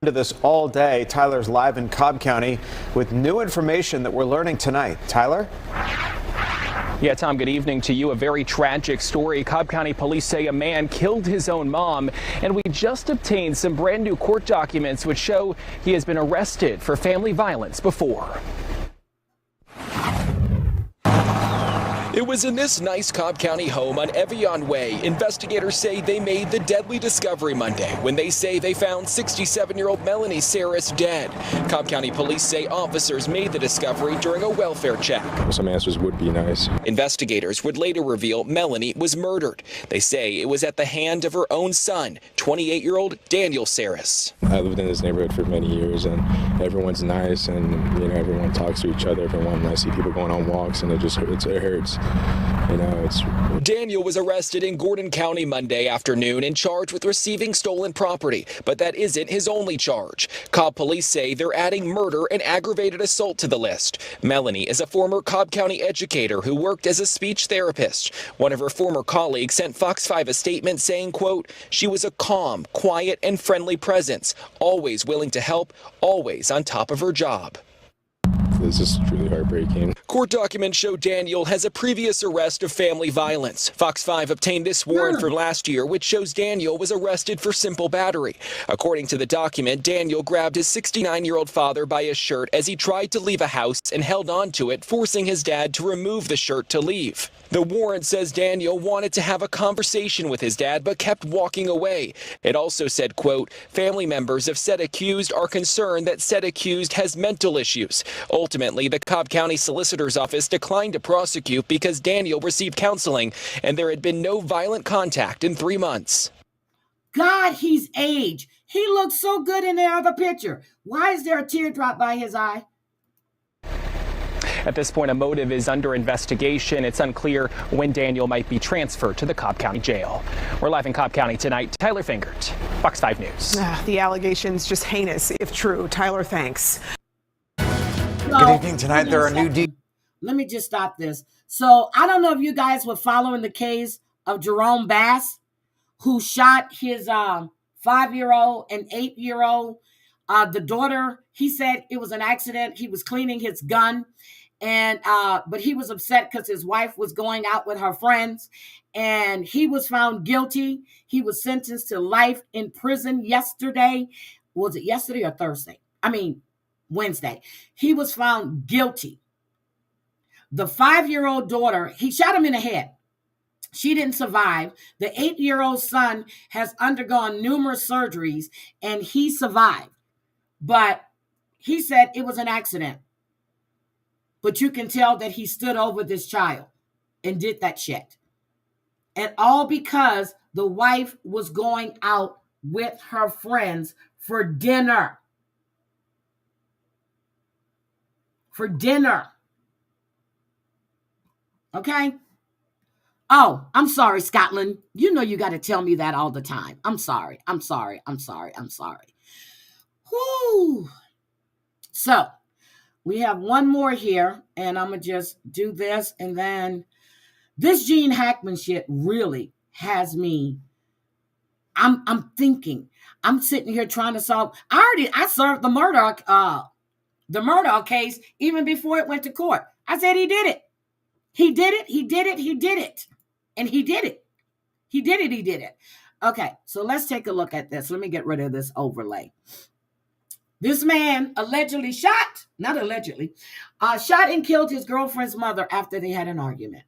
Into this all day. Tyler's live in Cobb County with new information that we're learning tonight. Tyler? Yeah, Tom, good evening to you. A very tragic story. Cobb County police say a man killed his own mom, and we just obtained some brand new court documents which show he has been arrested for family violence before. It was in this nice Cobb County home on Evian Way. Investigators say they made the deadly discovery Monday when they say they found 67-year-old Melanie Saris dead. Cobb County police say officers made the discovery during a welfare check. Some answers would be nice. Investigators would later reveal Melanie was murdered. They say it was at the hand of her own son, 28-year-old Daniel Saris. I lived in this neighborhood for many years, and everyone's nice, and everyone talks to each other. Everyone, I see people going on walks, and it hurts. Daniel was arrested in Gordon County Monday afternoon and charged with receiving stolen property, but that isn't his only charge. Cobb police say they're adding murder and aggravated assault to the list. Melanie is a former Cobb County educator who worked as a speech therapist. One of her former colleagues sent Fox 5 a statement saying, quote, "She was a calm, quiet, and friendly presence, always willing to help, always on top of her job." This is truly heartbreaking. Court documents show Daniel has a previous arrest of family violence. Fox 5 obtained this warrant from last year, which shows Daniel was arrested for simple battery. According to the document, Daniel grabbed his 69-year-old father by his shirt as he tried to leave a house and held on to it, forcing his dad to remove the shirt to leave. The warrant says Daniel wanted to have a conversation with his dad but kept walking away. It also said, quote, "Family members of said accused are concerned that said accused has mental issues." Ultimately, the Cobb County Solicitor's Office declined to prosecute because Daniel received counseling and there had been no violent contact in 3 months. God, he's aged. He looks so good in the other picture. Why is there a teardrop by his eye? At this point, a motive is under investigation. It's unclear when Daniel might be transferred to the Cobb County Jail. We're live in Cobb County tonight. Tyler Fingert, Fox 5 News. The allegations just heinous, if true. Tyler, thanks. Good evening. Tonight, there are new Let me just stop this. So I don't know if you guys were following the case of Jerome Bass, who shot his 5-year-old and 8-year-old The daughter, he said it was an accident. He was cleaning his gun, and but he was upset because his wife was going out with her friends, and he was found guilty. He was sentenced to life in prison yesterday. Was it yesterday or Thursday? Wednesday. He was found guilty. The 5-year-old daughter, he shot him in the head. She didn't survive. The 8-year-old son has undergone numerous surgeries, and he survived. But he said it was an accident. But you can tell that he stood over this child and did that shit. And all because the wife was going out with her friends for dinner. For dinner. Okay? Oh, I'm sorry, Scotland. You know you got to tell me that all the time. I'm sorry. Whew. So, we have one more here, and I'm going to just do this, and then this Gene Hackman shit really has me. I'm thinking. I'm sitting here trying to solve. I served the Murdoch case even before it went to court. I said he did it. He did it. And he did it. Okay, so let's take a look at this. Let me get rid of this overlay. This man allegedly shot and killed his girlfriend's mother after they had an argument.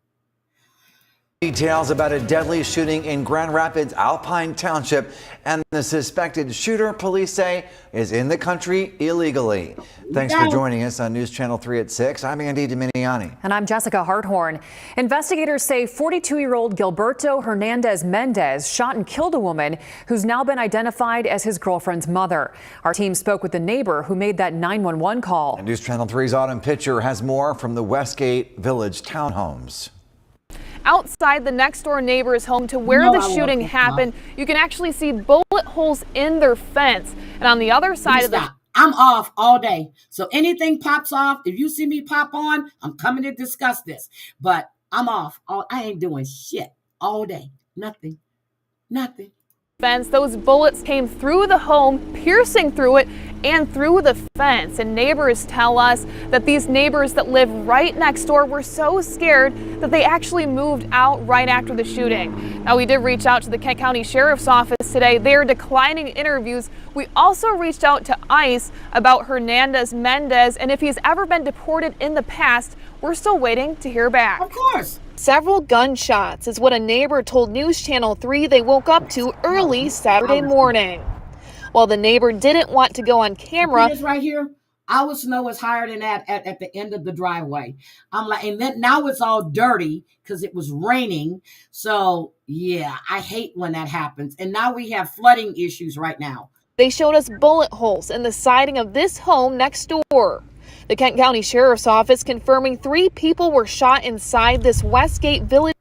Details about a deadly shooting in Grand Rapids, Alpine Township, and the suspected shooter, police say, is in the country illegally. Thanks for joining us on News Channel 3 at 6. I'm Andy Dominiani. And I'm Jessica Harthorn. Investigators say 42-year-old Gilberto Hernandez Mendez shot and killed a woman who's now been identified as his girlfriend's mother. Our team spoke with the neighbor who made that 911 call. And News Channel 3's Autumn Pitcher has more from the Westgate Village townhomes. Outside the next door neighbor's home to where the shooting happened, you can actually see bullet holes in their fence. And on the other side of the... I'm off all day. So anything pops off, if you see me pop on, I'm coming to discuss this. But I'm off. I ain't doing shit all day. Nothing. Fence. Those bullets came through the home, piercing through it and through the fence. And neighbors tell us that these neighbors that live right next door were so scared that they actually moved out right after the shooting. Now, we did reach out to the Kent County Sheriff's Office today. They are declining interviews. We also reached out to ICE about Hernandez Mendez, and if he's ever been deported in the past, we're still waiting to hear back. Of course. Several gunshots is what a neighbor told News Channel 3 they woke up to early Saturday morning. While the neighbor didn't want to go on camera. This right here, our snow is higher than that at the end of the driveway. I'm like, and then now it's all dirty because it was raining. So yeah, I hate when that happens. And now we have flooding issues right now. They showed us bullet holes in the siding of this home next door. The Kent County Sheriff's Office confirming 3 people were shot inside this Westgate Village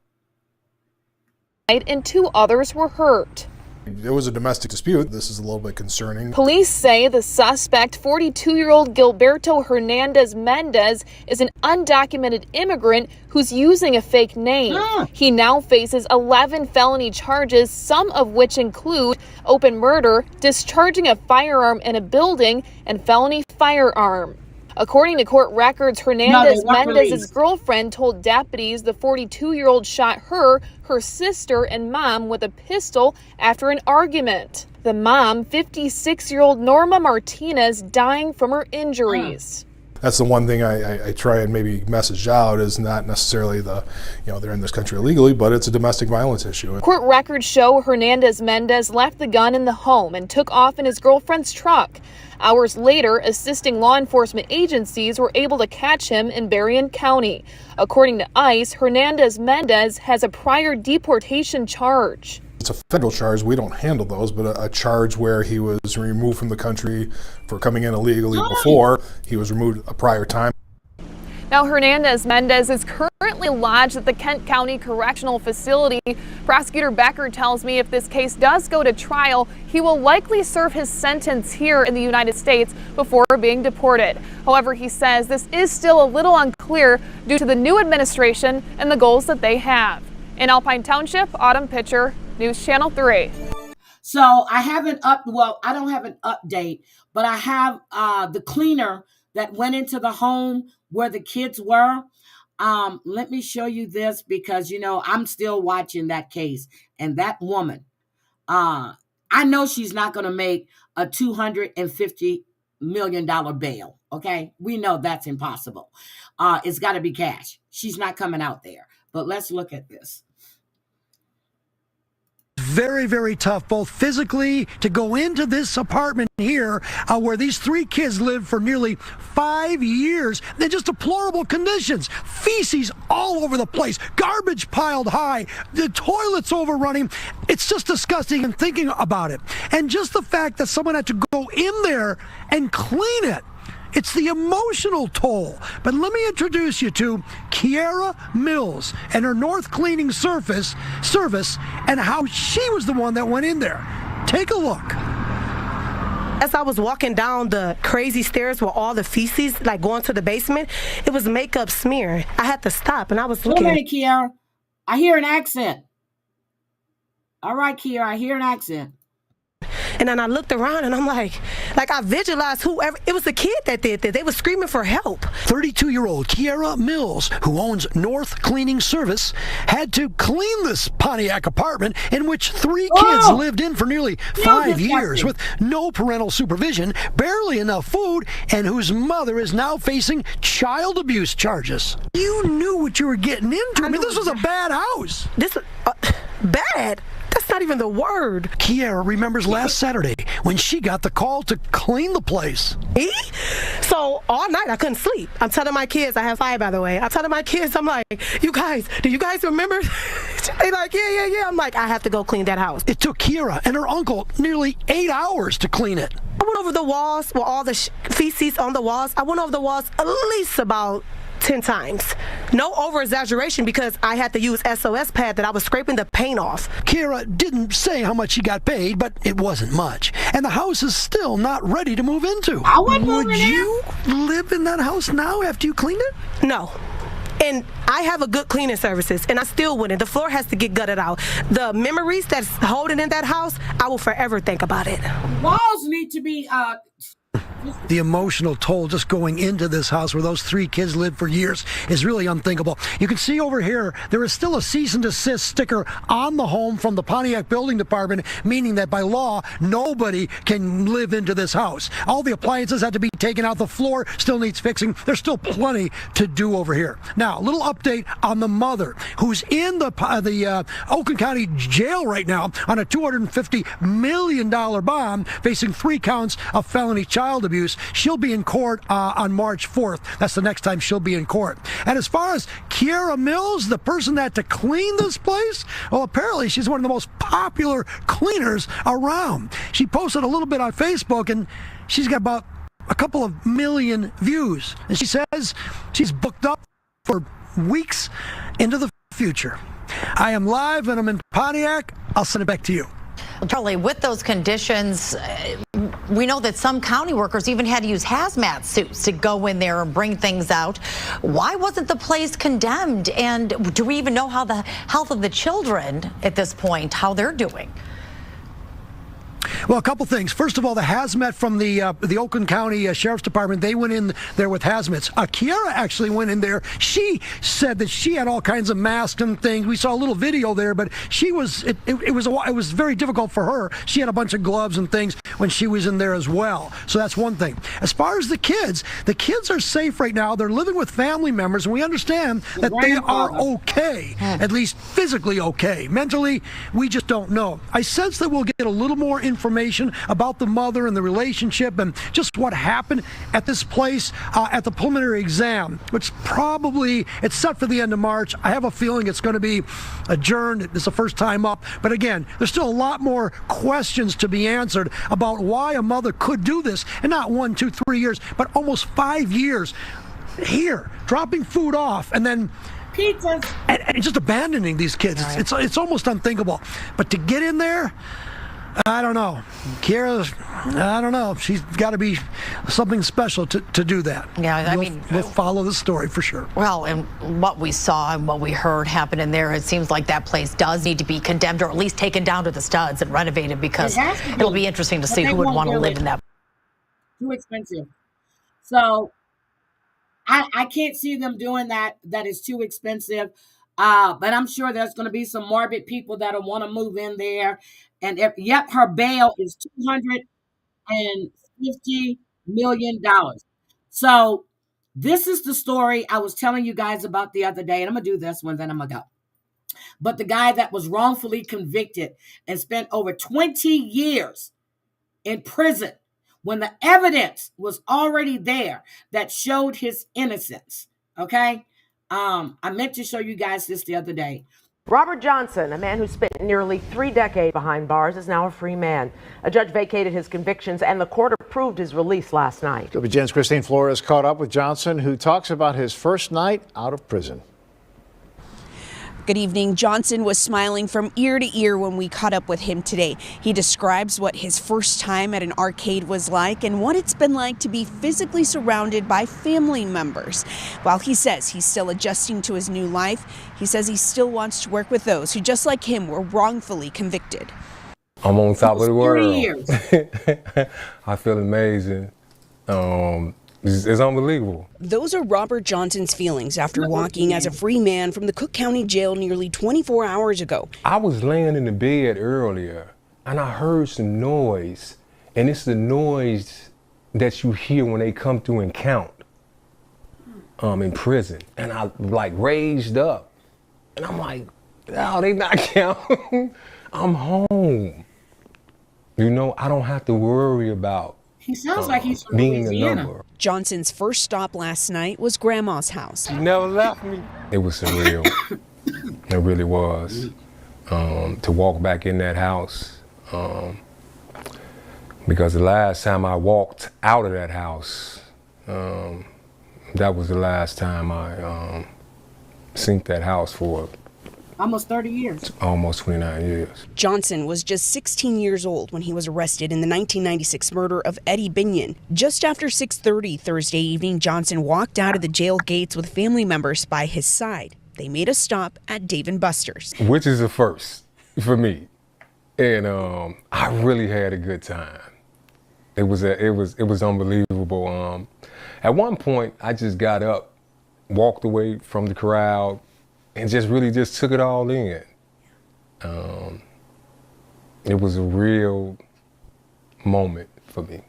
and 2 others were hurt. It was a domestic dispute. This is a little bit concerning. Police say the suspect, 42-year-old Gilberto Hernandez Mendez, is an undocumented immigrant who's using a fake name. He now faces 11 felony charges, some of which include open murder, discharging a firearm in a building, and felony firearm. According to court records, Hernandez Mendez's girlfriend told deputies the 42-year-old shot her sister, and mom with a pistol after an argument. The mom, 56-year-old Norma Martinez, dying from her injuries. That's the one thing I try and maybe message out is not necessarily they're in this country illegally, but it's a domestic violence issue. Court records show Hernandez Mendez left the gun in the home and took off in his girlfriend's truck. Hours later, assisting law enforcement agencies were able to catch him in Berrien County. According to ICE, Hernandez Mendez has a prior deportation charge. It's a federal charge. We don't handle those, but a charge where he was removed from the country for coming in illegally before. He was removed a prior time. Now, Hernandez Mendez is currently lodged at the Kent County Correctional Facility. Prosecutor Becker tells me if this case does go to trial, he will likely serve his sentence here in the United States before being deported. However, he says this is still a little unclear due to the new administration and the goals that they have. In Alpine Township, Autumn Pitcher, News Channel 3. So I haven't I don't have an update, but I have the cleaner that went into the home where the kids were. Let me show you this because, I'm still watching that case. And that woman, I know she's not going to make a $250 million bail. Okay. We know that's impossible. It's got to be cash. She's not coming out there. But let's look at this. Very, very tough, both physically to go into this apartment here where these 3 kids lived for nearly 5 years in just deplorable conditions. Feces all over the place, garbage piled high, the toilets overrunning. It's just disgusting and thinking about it. And just the fact that someone had to go in there and clean it. It's the emotional toll. But let me introduce you to Kiara Mills and her North Cleaning Service and how she was the one that went in there. Take a look. As I was walking down the crazy stairs with all the feces, like going to the basement, it was makeup smearing. I had to stop and I was looking. Wait a minute, Kiara. I hear an accent. All right, Kiara, I hear an accent. And then I looked around and I'm like I visualized whoever, it was a kid that did that. They were screaming for help. 32-year-old Kiara Mills, who owns North Cleaning Service, had to clean this Pontiac apartment in which 3 kids lived in for nearly 5 years with no parental supervision, barely enough food, and whose mother is now facing child abuse charges. You knew what you were getting into. I mean, this was a bad house. This bad? That's not even the word. Kiara remembers last Saturday when she got the call to clean the place. So all night I couldn't sleep. I'm telling my kids, I have 5 by the way. I'm telling my kids, I'm like, you guys, do you guys remember? They like, yeah. I'm like, I have to go clean that house. It took Kiara and her uncle nearly 8 hours to clean it. I went over the walls with all the feces on the walls. I went over the walls at least about 10 times. No over-exaggeration because I had to use SOS pad that I was scraping the paint off. Kiara didn't say how much she got paid, but it wasn't much. And the house is still not ready to move into. Would you live in that house now after you cleaned it? No. And I have a good cleaning services, and I still wouldn't. The floor has to get gutted out. The memories that's holding in that house, I will forever think about it. Walls need to be The emotional toll just going into this house where those 3 kids lived for years is really unthinkable. You can see over here, there is still a cease and desist sticker on the home from the Pontiac Building Department, meaning that by law, nobody can live into this house. All the appliances had to be taken out. The floor still needs fixing. There's still plenty to do over here. Now, a little update on the mother who's in the Oakland County jail right now on a $250 million bond, facing 3 counts of felony child abuse. She'll be in court on March 4th. That's the next time she'll be in court. And as far as Kiara Mills, the person that had to clean this place, well, apparently she's one of the most popular cleaners around. She posted a little bit on Facebook, and she's got about a couple of million views. And she says she's booked up for weeks into the future. I am live, and I'm in Pontiac. I'll send it back to you. Charlie, with those conditions, we know that some county workers even had to use hazmat suits to go in there and bring things out. Why wasn't the place condemned? And do we even know how the health of the children at this point, how they're doing? Well, a couple things. First of all, the hazmat from the Oakland County Sheriff's Department, they went in there with hazmats. Kiara actually went in there. She said that she had all kinds of masks and things. We saw a little video there, but she was it was very difficult for her. She had a bunch of gloves and things when she was in there as well. So that's one thing. As far as the kids are safe right now. They're living with family members, and we understand that they are okay, at least physically okay. Mentally, we just don't know. I sense that we'll get a little more information about the mother and the relationship and just what happened at this place at the preliminary exam, which probably it's set for the end of March. I have a feeling it's going to be adjourned. It's the first time up. But again, there's still a lot more questions to be answered about why a mother could do this, and not 1, 2, 3 years, but almost 5 years here, dropping food off and then pizzas and just abandoning these kids. Right. It's almost unthinkable. But to get in there, I don't know. Kiara's, I don't know. She's got to be something special to do that. Yeah, We'll follow the story for sure. Well, and what we saw and what we heard happen in there, it seems like that place does need to be condemned or at least taken down to the studs and renovated, because it'll be interesting to see who would want to live in that. Too expensive. So I can't see them doing that. That is too expensive. But I'm sure there's going to be some morbid people that'll want to move in there. And yep, her bail is $250 million. So this is the story I was telling you guys about the other day. And I'm going to do this one, then I'm going to go. But the guy that was wrongfully convicted and spent over 20 years in prison, when the evidence was already there that showed his innocence. Okay. I meant to show you guys this the other day. Robert Johnson, a man who spent nearly 3 decades behind bars, is now a free man. A judge vacated his convictions and the court approved his release last night. WGN's Christine Flores caught up with Johnson, who talks about his first night out of prison. Good evening. Johnson was smiling from ear to ear when we caught up with him today. He describes what his first time at an arcade was like and what it's been like to be physically surrounded by family members. While he says he's still adjusting to his new life, he says he still wants to work with those who, just like him, were wrongfully convicted. I'm on top of the world. 30 years. I feel amazing. It's unbelievable. Those are Robert Johnson's feelings after walking as a free man from the Cook County Jail nearly 24 hours ago. I was laying in the bed earlier and I heard some noise, and it's the noise that you hear when they come through and count in prison. And I like raised up and I'm like, no, they not counting. I'm home. You know, I don't have to worry about He sounds like he's from being a Louisiana. number. Johnson's first stop last night was Grandma's house. You never left me. It was surreal. It really was. To walk back in that house. Because the last time I walked out of that house, that was the last time I seen that house for Almost 30 years. almost 29 years. Johnson was just 16 years old when he was arrested in the 1996 murder of Eddie Binion. Just after 6:30 Thursday evening, Johnson walked out of the jail gates with family members by his side. They made a stop at Dave & Buster's. Which is a first for me. And I really had a good time. It was unbelievable. At one point, I just got up, walked away from the crowd, and just really just took it all in. It was a real moment for me.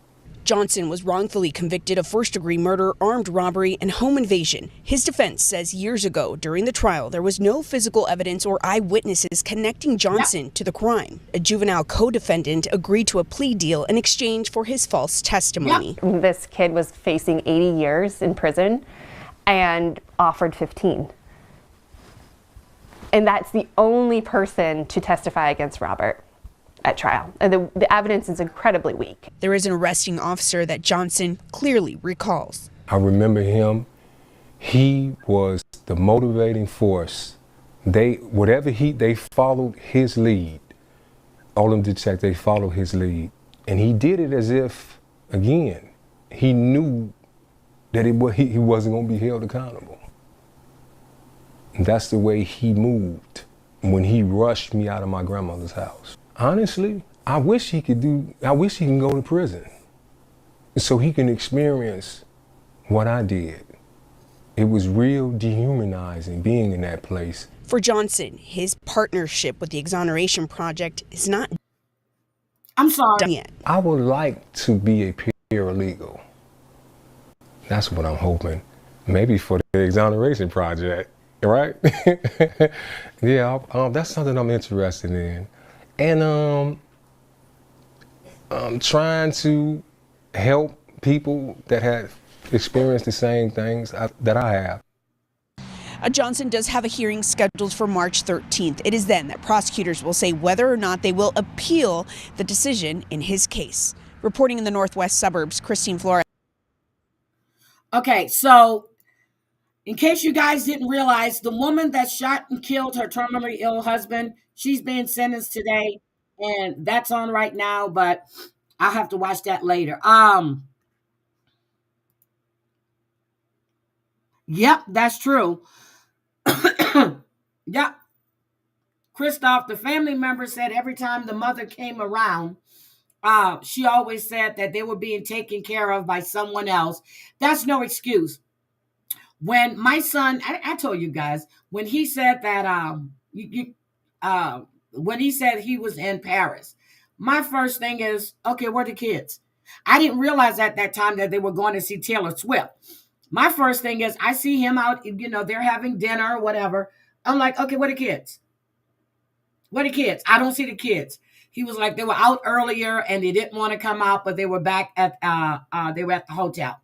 Johnson was wrongfully convicted of first-degree murder, armed robbery, and home invasion. His defense says years ago, during the trial, there was no physical evidence or eyewitnesses connecting Johnson to the crime. A juvenile co-defendant agreed to a plea deal in exchange for his false testimony. This kid was facing 80 years in prison and offered 15. And that's the only person to testify against Robert at trial. And the evidence is incredibly weak. There is an arresting officer that Johnson clearly recalls. I remember him. He was the motivating force. They followed his lead. All of them detectives, they followed his lead. And he did it as if, again, he knew that he wasn't going to be held accountable. And that's the way he moved when he rushed me out of my grandmother's house. Honestly, I wish he can go to prison so he can experience what I did. It was real dehumanizing being in that place. For Johnson, his partnership with the Exoneration Project is not done yet. I would like to be a paralegal. That's what I'm hoping. Maybe for the Exoneration Project, right? Yeah, that's something I'm interested in. And I'm trying to help people that have experienced the same things that I have. Johnson does have a hearing scheduled for March 13th. It is then that prosecutors will say whether or not they will appeal the decision in his case. Reporting in the northwest suburbs, Christine Flores. Okay, so in case you guys didn't realize, the woman that shot and killed her terminally ill husband, she's being sentenced today and that's on right now, but I'll have to watch that later. Yep, that's true. Yep. Christoph, the family member said every time the mother came around, she always said that they were being taken care of by someone else. That's no excuse. When my son, I told you guys, when he said that, when he said he was in Paris, my first thing is, okay, where are the kids? I didn't realize at that time that they were going to see Taylor Swift. My first thing is, I see him out, they're having dinner or whatever. I'm like, okay, where are the kids? Where are the kids? I don't see the kids. He was like, they were out earlier and they didn't want to come out, but they were back at they were at the hotel.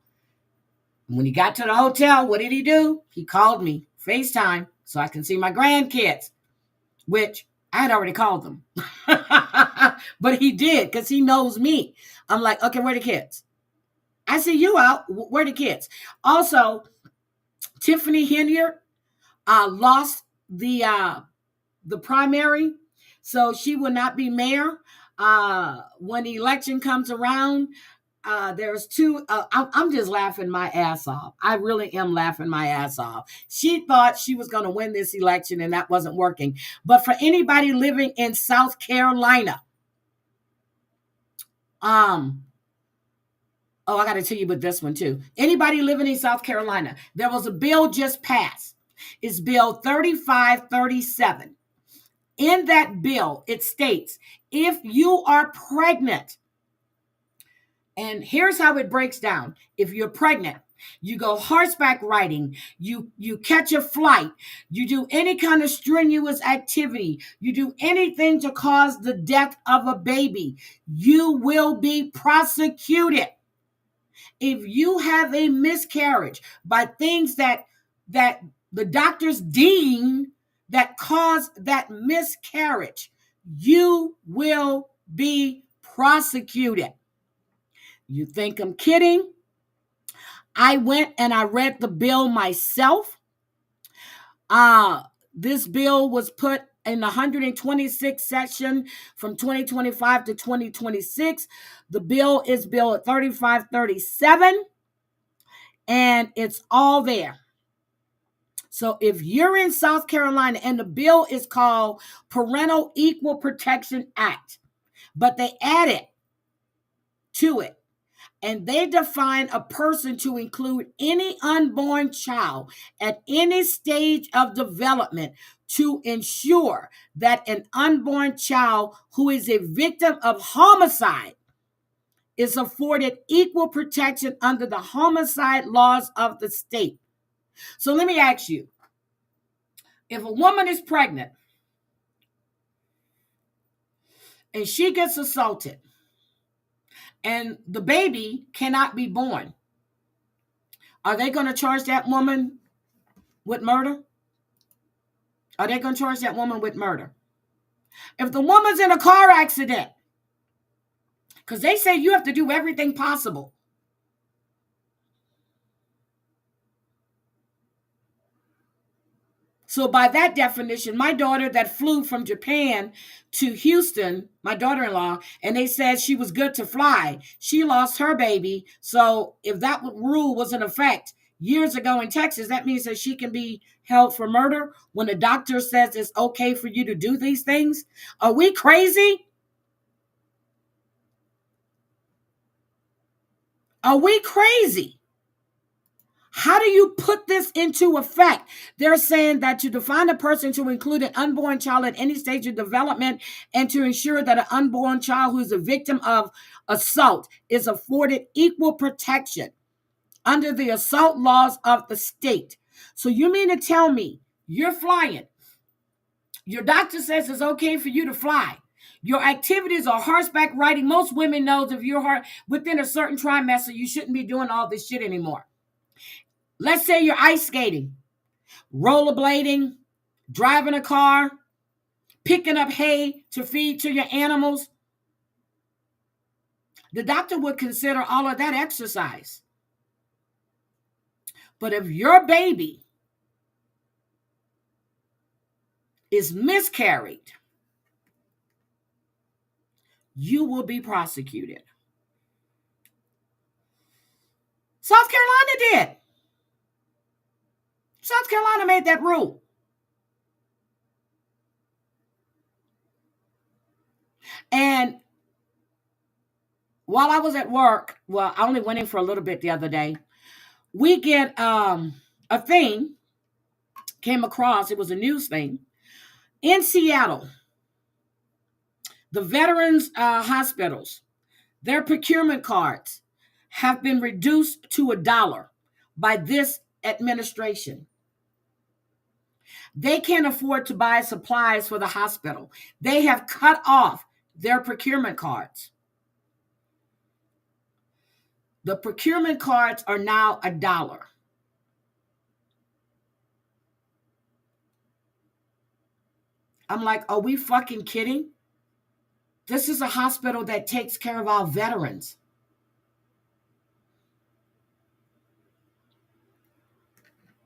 When he got to the hotel, what did he do? He called me FaceTime so I can see my grandkids, which I had already called them. But he did because he knows me. I'm like, okay, where are the kids? I see you out. Where are the kids? Also, Tiffany Henyard lost the primary, so she will not be mayor when the election comes around. There's two. I'm just laughing my ass off. I really am laughing my ass off. She thought she was going to win this election, and that wasn't working. But for anybody living in South Carolina, I got to tell you about this one too. Anybody living in South Carolina, there was a bill just passed. It's Bill 3537. In that bill, it states, if you are pregnant, and here's how it breaks down. If you're pregnant, you go horseback riding, you catch a flight, you do any kind of strenuous activity, you do anything to cause the death of a baby, you will be prosecuted. If you have a miscarriage by things that the doctors deem that cause that miscarriage, you will be prosecuted. You think I'm kidding? I went and I read the bill myself. This bill was put in the 126th session from 2025 to 2026. The bill is Bill 3537, and it's all there. So if you're in South Carolina, and the bill is called Parental Equal Protection Act, but they added to it, and they define a person to include any unborn child at any stage of development to ensure that an unborn child who is a victim of homicide is afforded equal protection under the homicide laws of the state. So let me ask you, if a woman is pregnant and she gets assaulted and the baby cannot be born, are they going to charge that woman with murder? Are they going to charge that woman with murder? If the woman's in a car accident, because they say you have to do everything possible. So by that definition, my daughter that flew from Japan to Houston, my daughter-in-law, and they said she was good to fly, she lost her baby. So if that rule was in effect years ago in Texas, that means that she can be held for murder when the doctor says it's okay for you to do these things. Are we crazy? Are we crazy? How do you put this into effect? They're saying that to define a person to include an unborn child at any stage of development and to ensure that an unborn child who is a victim of assault is afforded equal protection under the assault laws of the state. So you mean to tell me you're flying, your doctor says it's okay for you to fly, your activities are horseback riding. Most women know if you're within a certain trimester, you shouldn't be doing all this shit anymore. Let's say you're ice skating, rollerblading, driving a car, picking up hay to feed to your animals. The doctor would consider all of that exercise. But if your baby is miscarried, you will be prosecuted. South Carolina did. South Carolina made that rule. And while I was at work, well, I only went in for a little bit the other day, we get a thing, came across, it was a news thing, in Seattle, the veterans hospitals, their procurement cards have been reduced to $1 by this administration. They can't afford to buy supplies for the hospital. They have cut off their procurement cards. The procurement cards are now $1. I'm like, are we fucking kidding? This is a hospital that takes care of our veterans.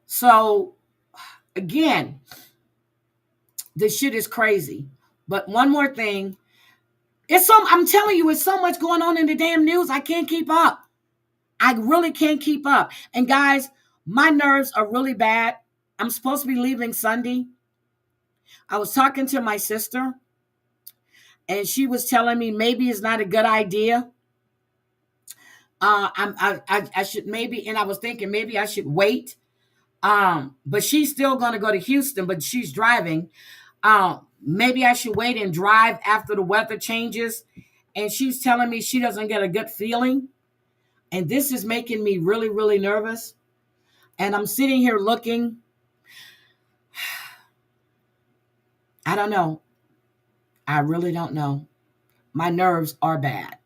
So, again, this shit is crazy. But one more thing. I'm telling you, it's so much going on in the damn news. I can't keep up. I really can't keep up. And guys, my nerves are really bad. I'm supposed to be leaving Sunday. I was talking to my sister, and she was telling me maybe it's not a good idea. I should maybe, and I was thinking maybe I should wait. But she's still going to go to Houston, but she's driving. Maybe I should wait and drive after the weather changes. And she's telling me she doesn't get a good feeling. And this is making me really, really nervous. And I'm sitting here looking. I don't know. I really don't know. My nerves are bad.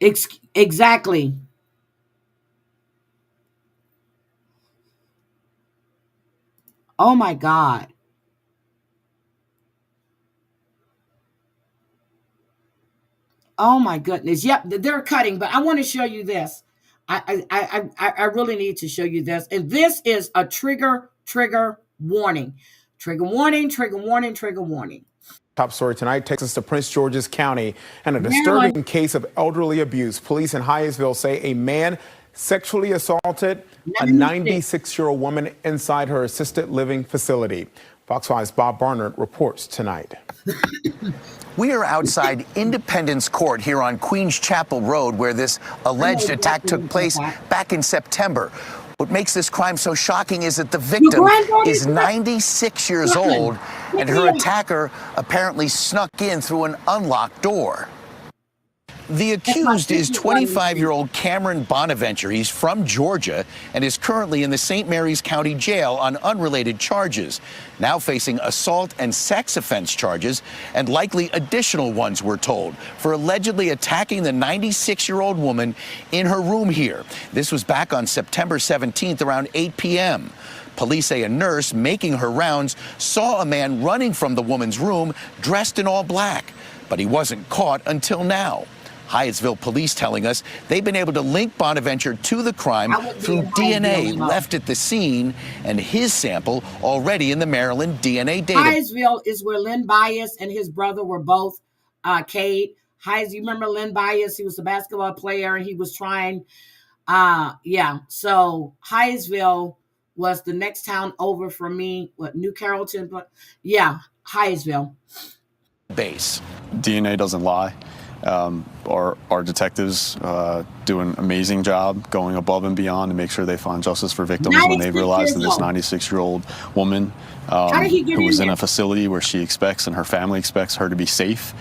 Exactly. Oh my God. Oh my goodness. Yep, they're cutting, but I want to show you this. I really need to show you this. And this is a trigger warning. Trigger warning, trigger warning, trigger warning. Top story tonight takes us to Prince George's County and a disturbing case of elderly abuse. Police in Hyattsville say a man sexually assaulted a 96-year-old woman inside her assisted living facility. Fox 5's Bob Barnard reports tonight. We are outside Independence Court here on Queens Chapel Road, where this alleged attack took place back in September. What makes this crime so shocking is that the victim is 96 years old, and her attacker apparently snuck in through an unlocked door. The accused is 25-year-old Cameron Bonaventure. He's from Georgia and is currently in the St. Mary's County Jail on unrelated charges, now facing assault and sex offense charges, and likely additional ones, we're told, for allegedly attacking the 96-year-old woman in her room here. This was back on September 17th around 8 p.m. Police say a nurse making her rounds saw a man running from the woman's room dressed in all black, but he wasn't caught until now. Hyattsville police telling us they've been able to link Bonaventure to the crime through DNA left at the scene and his sample already in the Maryland DNA database. Hyattsville is where Len Bias and his brother were both Cade. You remember Len Bias? He was a basketball player and he was trying. So Hyattsville was the next town over from me. New Carrollton? But yeah, Hyattsville. Base. DNA doesn't lie. Our detectives do an amazing job going above and beyond to make sure they find justice for victims when they realize that this 96-year-old woman who was in a facility where she expects and her family expects her to be safe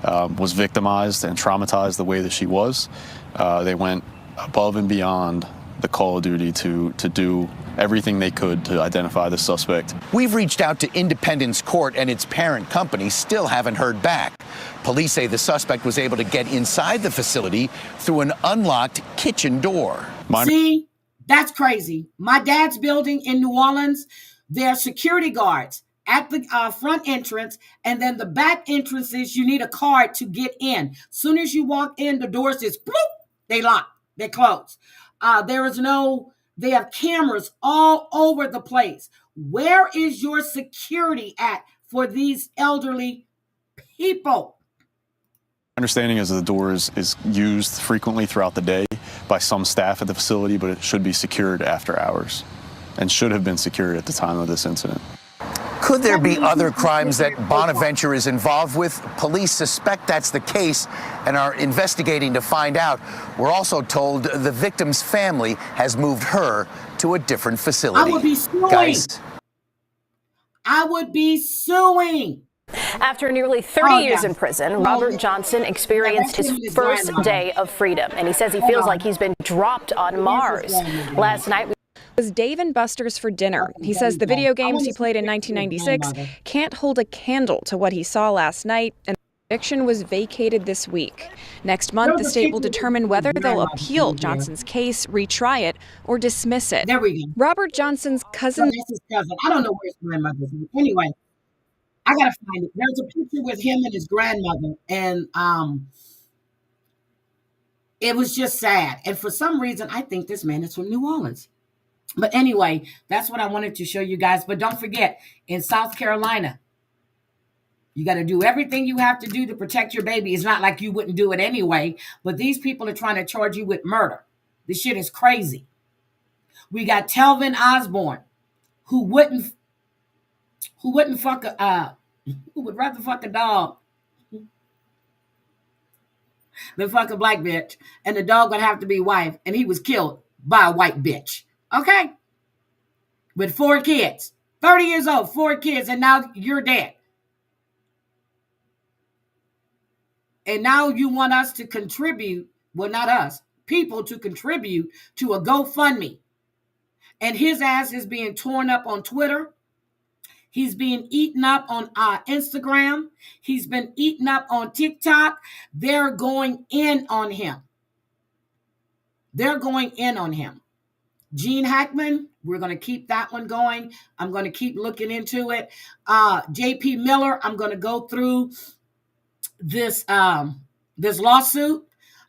was victimized and traumatized the way that she was. They went above and beyond the call of duty to do everything they could to identify the suspect. We've reached out to Independence Court and its parent company, still haven't heard back. Police say the suspect was able to get inside the facility through an unlocked kitchen door. See, that's crazy. My dad's building in New Orleans, there are security guards at the front entrance, and then the back entrances, you need a card to get in. Soon as you walk in, the doors just bloop, they lock, they close. They have cameras all over the place. Where is your security at for these elderly people. Understanding is that the door is used frequently throughout the day by some staff at the facility, but it should be secured after hours and should have been secured at the time of this incident. Could there be other crimes that Bonaventure is involved with? Police suspect that's the case and are investigating to find out. We're also told the victim's family has moved her to a different facility. I would be suing. Guys. I would be suing. After nearly 30 years in prison, Robert Johnson experienced his first day of freedom, and he says he feels like he's been dropped on Mars. Last night, was Dave and Buster's for dinner. He says the video games he played in 1996 can't hold a candle to what he saw last night, and the conviction was vacated this week. Next month, the state will determine whether they'll appeal Johnson's case, retry it, or dismiss it. There we go. Robert Johnson's cousin. That's his cousin. I don't know where his grandmother's. Anyway, I gotta find it. There's a picture with him and his grandmother, and it was just sad. And for some reason, I think this man is from New Orleans. But anyway, that's what I wanted to show you guys. But don't forget, in South Carolina, you got to do everything you have to do to protect your baby. It's not like you wouldn't do it anyway, but these people are trying to charge you with murder. This shit is crazy. We got Telvin Osborne, who would rather fuck a dog than fuck a black bitch, and the dog would have to be white, and he was killed by a white bitch. Okay? With 4 kids. 30 years old, 4 kids, and now you're dead. And now you want us to contribute, well, not us, people to contribute to a GoFundMe. And his ass is being torn up on Twitter. He's being eaten up on Instagram. He's been eaten up on TikTok. They're going in on him. They're going in on him. Gene Hackman, we're going to keep that one going. I'm going to keep looking into it. JP Miller, I'm going to go through this lawsuit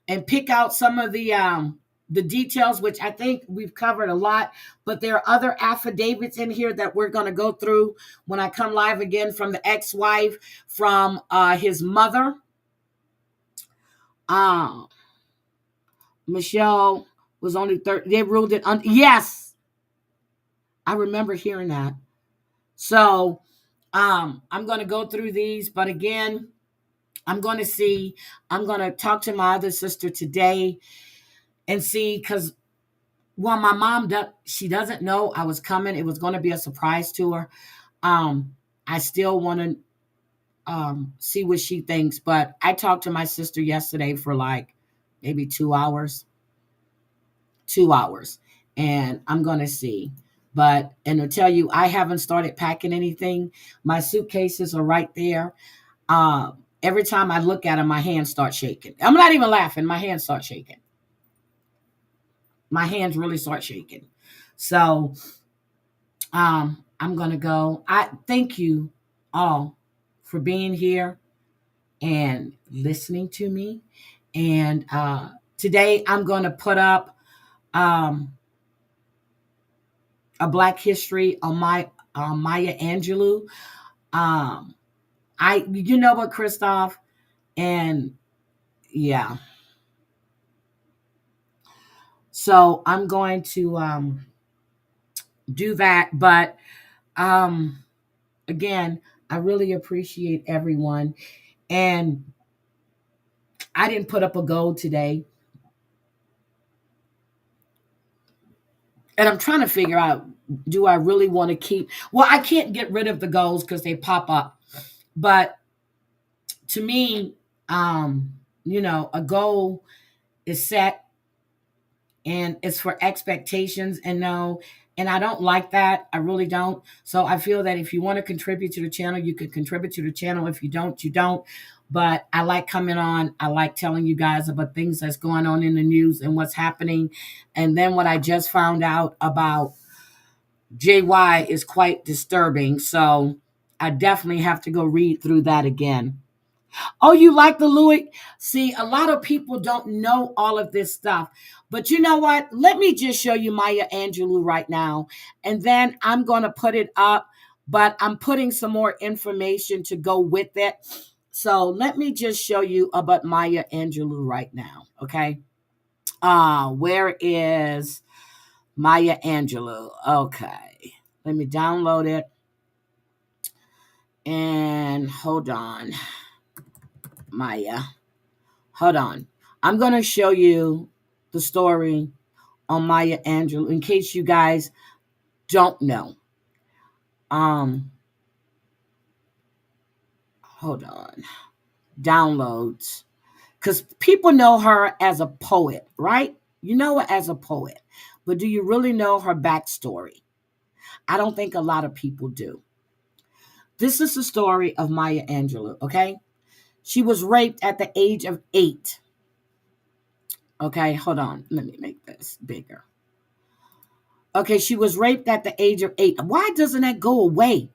and pick out some of the details, which I think we've covered a lot. But there are other affidavits in here that we're going to go through when I come live again, from the ex-wife, from his mother. Michelle was only 30. They ruled it. Yes. I remember hearing that. So I'm going to go through these. But again, I'm going to talk to my other sister today and see, because, well, my mom, she doesn't know I was coming. It was going to be a surprise to her. I still want to see what she thinks. But I talked to my sister yesterday for like maybe 2 hours. 2 hours. And I'm going to see. And to tell you, I haven't started packing anything. My suitcases are right there. Every time I look at them, my hands start shaking. I'm not even laughing. My hands start shaking. My hands really start shaking. So I'm going to go. I thank you all for being here and listening to me. And today I'm going to put up a Black History on Maya Angelou. You know what, Christoph? And yeah. So I'm going to do that. But again, I really appreciate everyone. And I didn't put up a goal today. And I'm trying to figure out, do I really want to keep? Well, I can't get rid of the goals because they pop up. But to me, a goal is set and it's for expectations, and I don't like that. I really don't. So I feel that if you want to contribute to the channel, you can contribute to the channel. If you don't, you don't. But I like coming on. I like telling you guys about things that's going on in the news and what's happening. And then what I just found out about JY is quite disturbing. So I definitely have to go read through that again. Oh, you like the Louis? See, a lot of people don't know all of this stuff. But you know what? Let me just show you Maya Angelou right now. And then I'm going to put it up. But I'm putting some more information to go with it. So let me just show you about Maya Angelou right now, okay? Where is Maya Angelou? Okay, let me download it. And hold on, Maya. Hold on. I'm going to show you the story on Maya Angelou in case you guys don't know. Hold on. Downloads. Because people know her as a poet, right? You know her as a poet. But do you really know her backstory? I don't think a lot of people do. This is the story of Maya Angelou, okay? She was raped at the age of 8. Okay, hold on. Let me make this bigger. Okay, she was raped at the age of 8. Why doesn't that go away?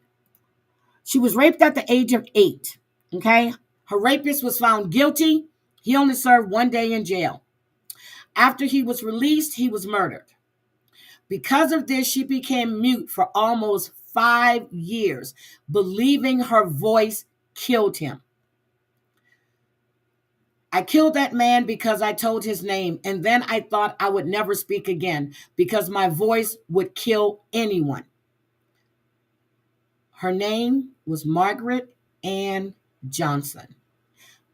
She was raped at the age of 8. Okay, her rapist was found guilty. He only served 1 day in jail. After he was released, he was murdered. Because of this, she became mute for almost 5 years, believing her voice killed him. I killed that man because I told his name, and then I thought I would never speak again because my voice would kill anyone. Her name was Margaret Ann Johnson.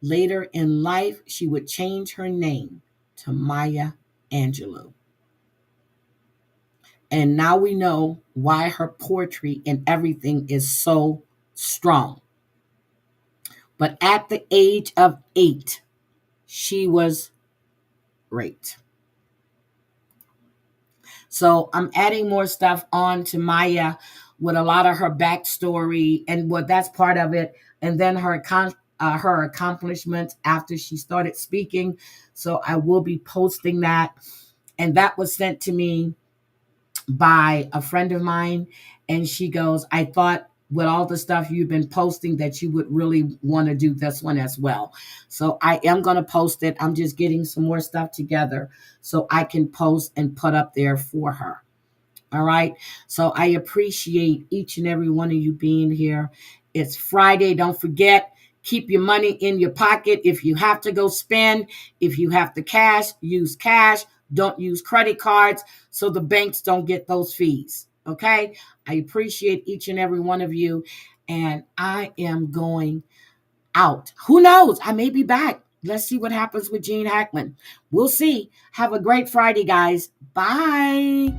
Later in life, she would change her name to Maya Angelou. And now we know why her poetry and everything is so strong. But at the age of 8, she was raped. So I'm adding more stuff on to Maya with a lot of her backstory and what that's part of it. And then her accomplishments after she started speaking. So I will be posting that. And that was sent to me by a friend of mine. And she goes, I thought with all the stuff you've been posting that you would really want to do this one as well. So I am going to post it. I'm just getting some more stuff together so I can post and put up there for her. All right. So I appreciate each and every one of you being here. It's Friday. Don't forget, keep your money in your pocket. If you have to go spend, if you have to cash, use cash. Don't use credit cards so the banks don't get those fees. Okay. I appreciate each and every one of you. And I am going out. Who knows? I may be back. Let's see what happens with Gene Hackman. We'll see. Have a great Friday, guys. Bye.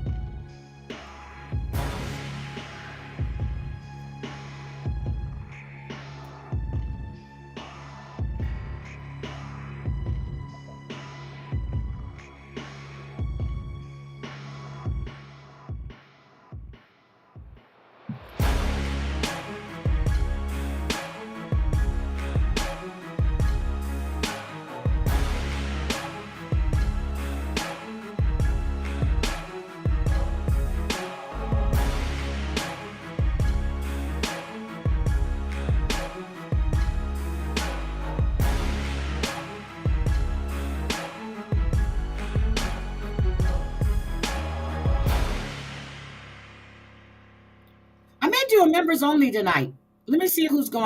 I may do a members only tonight. Let me see who's going.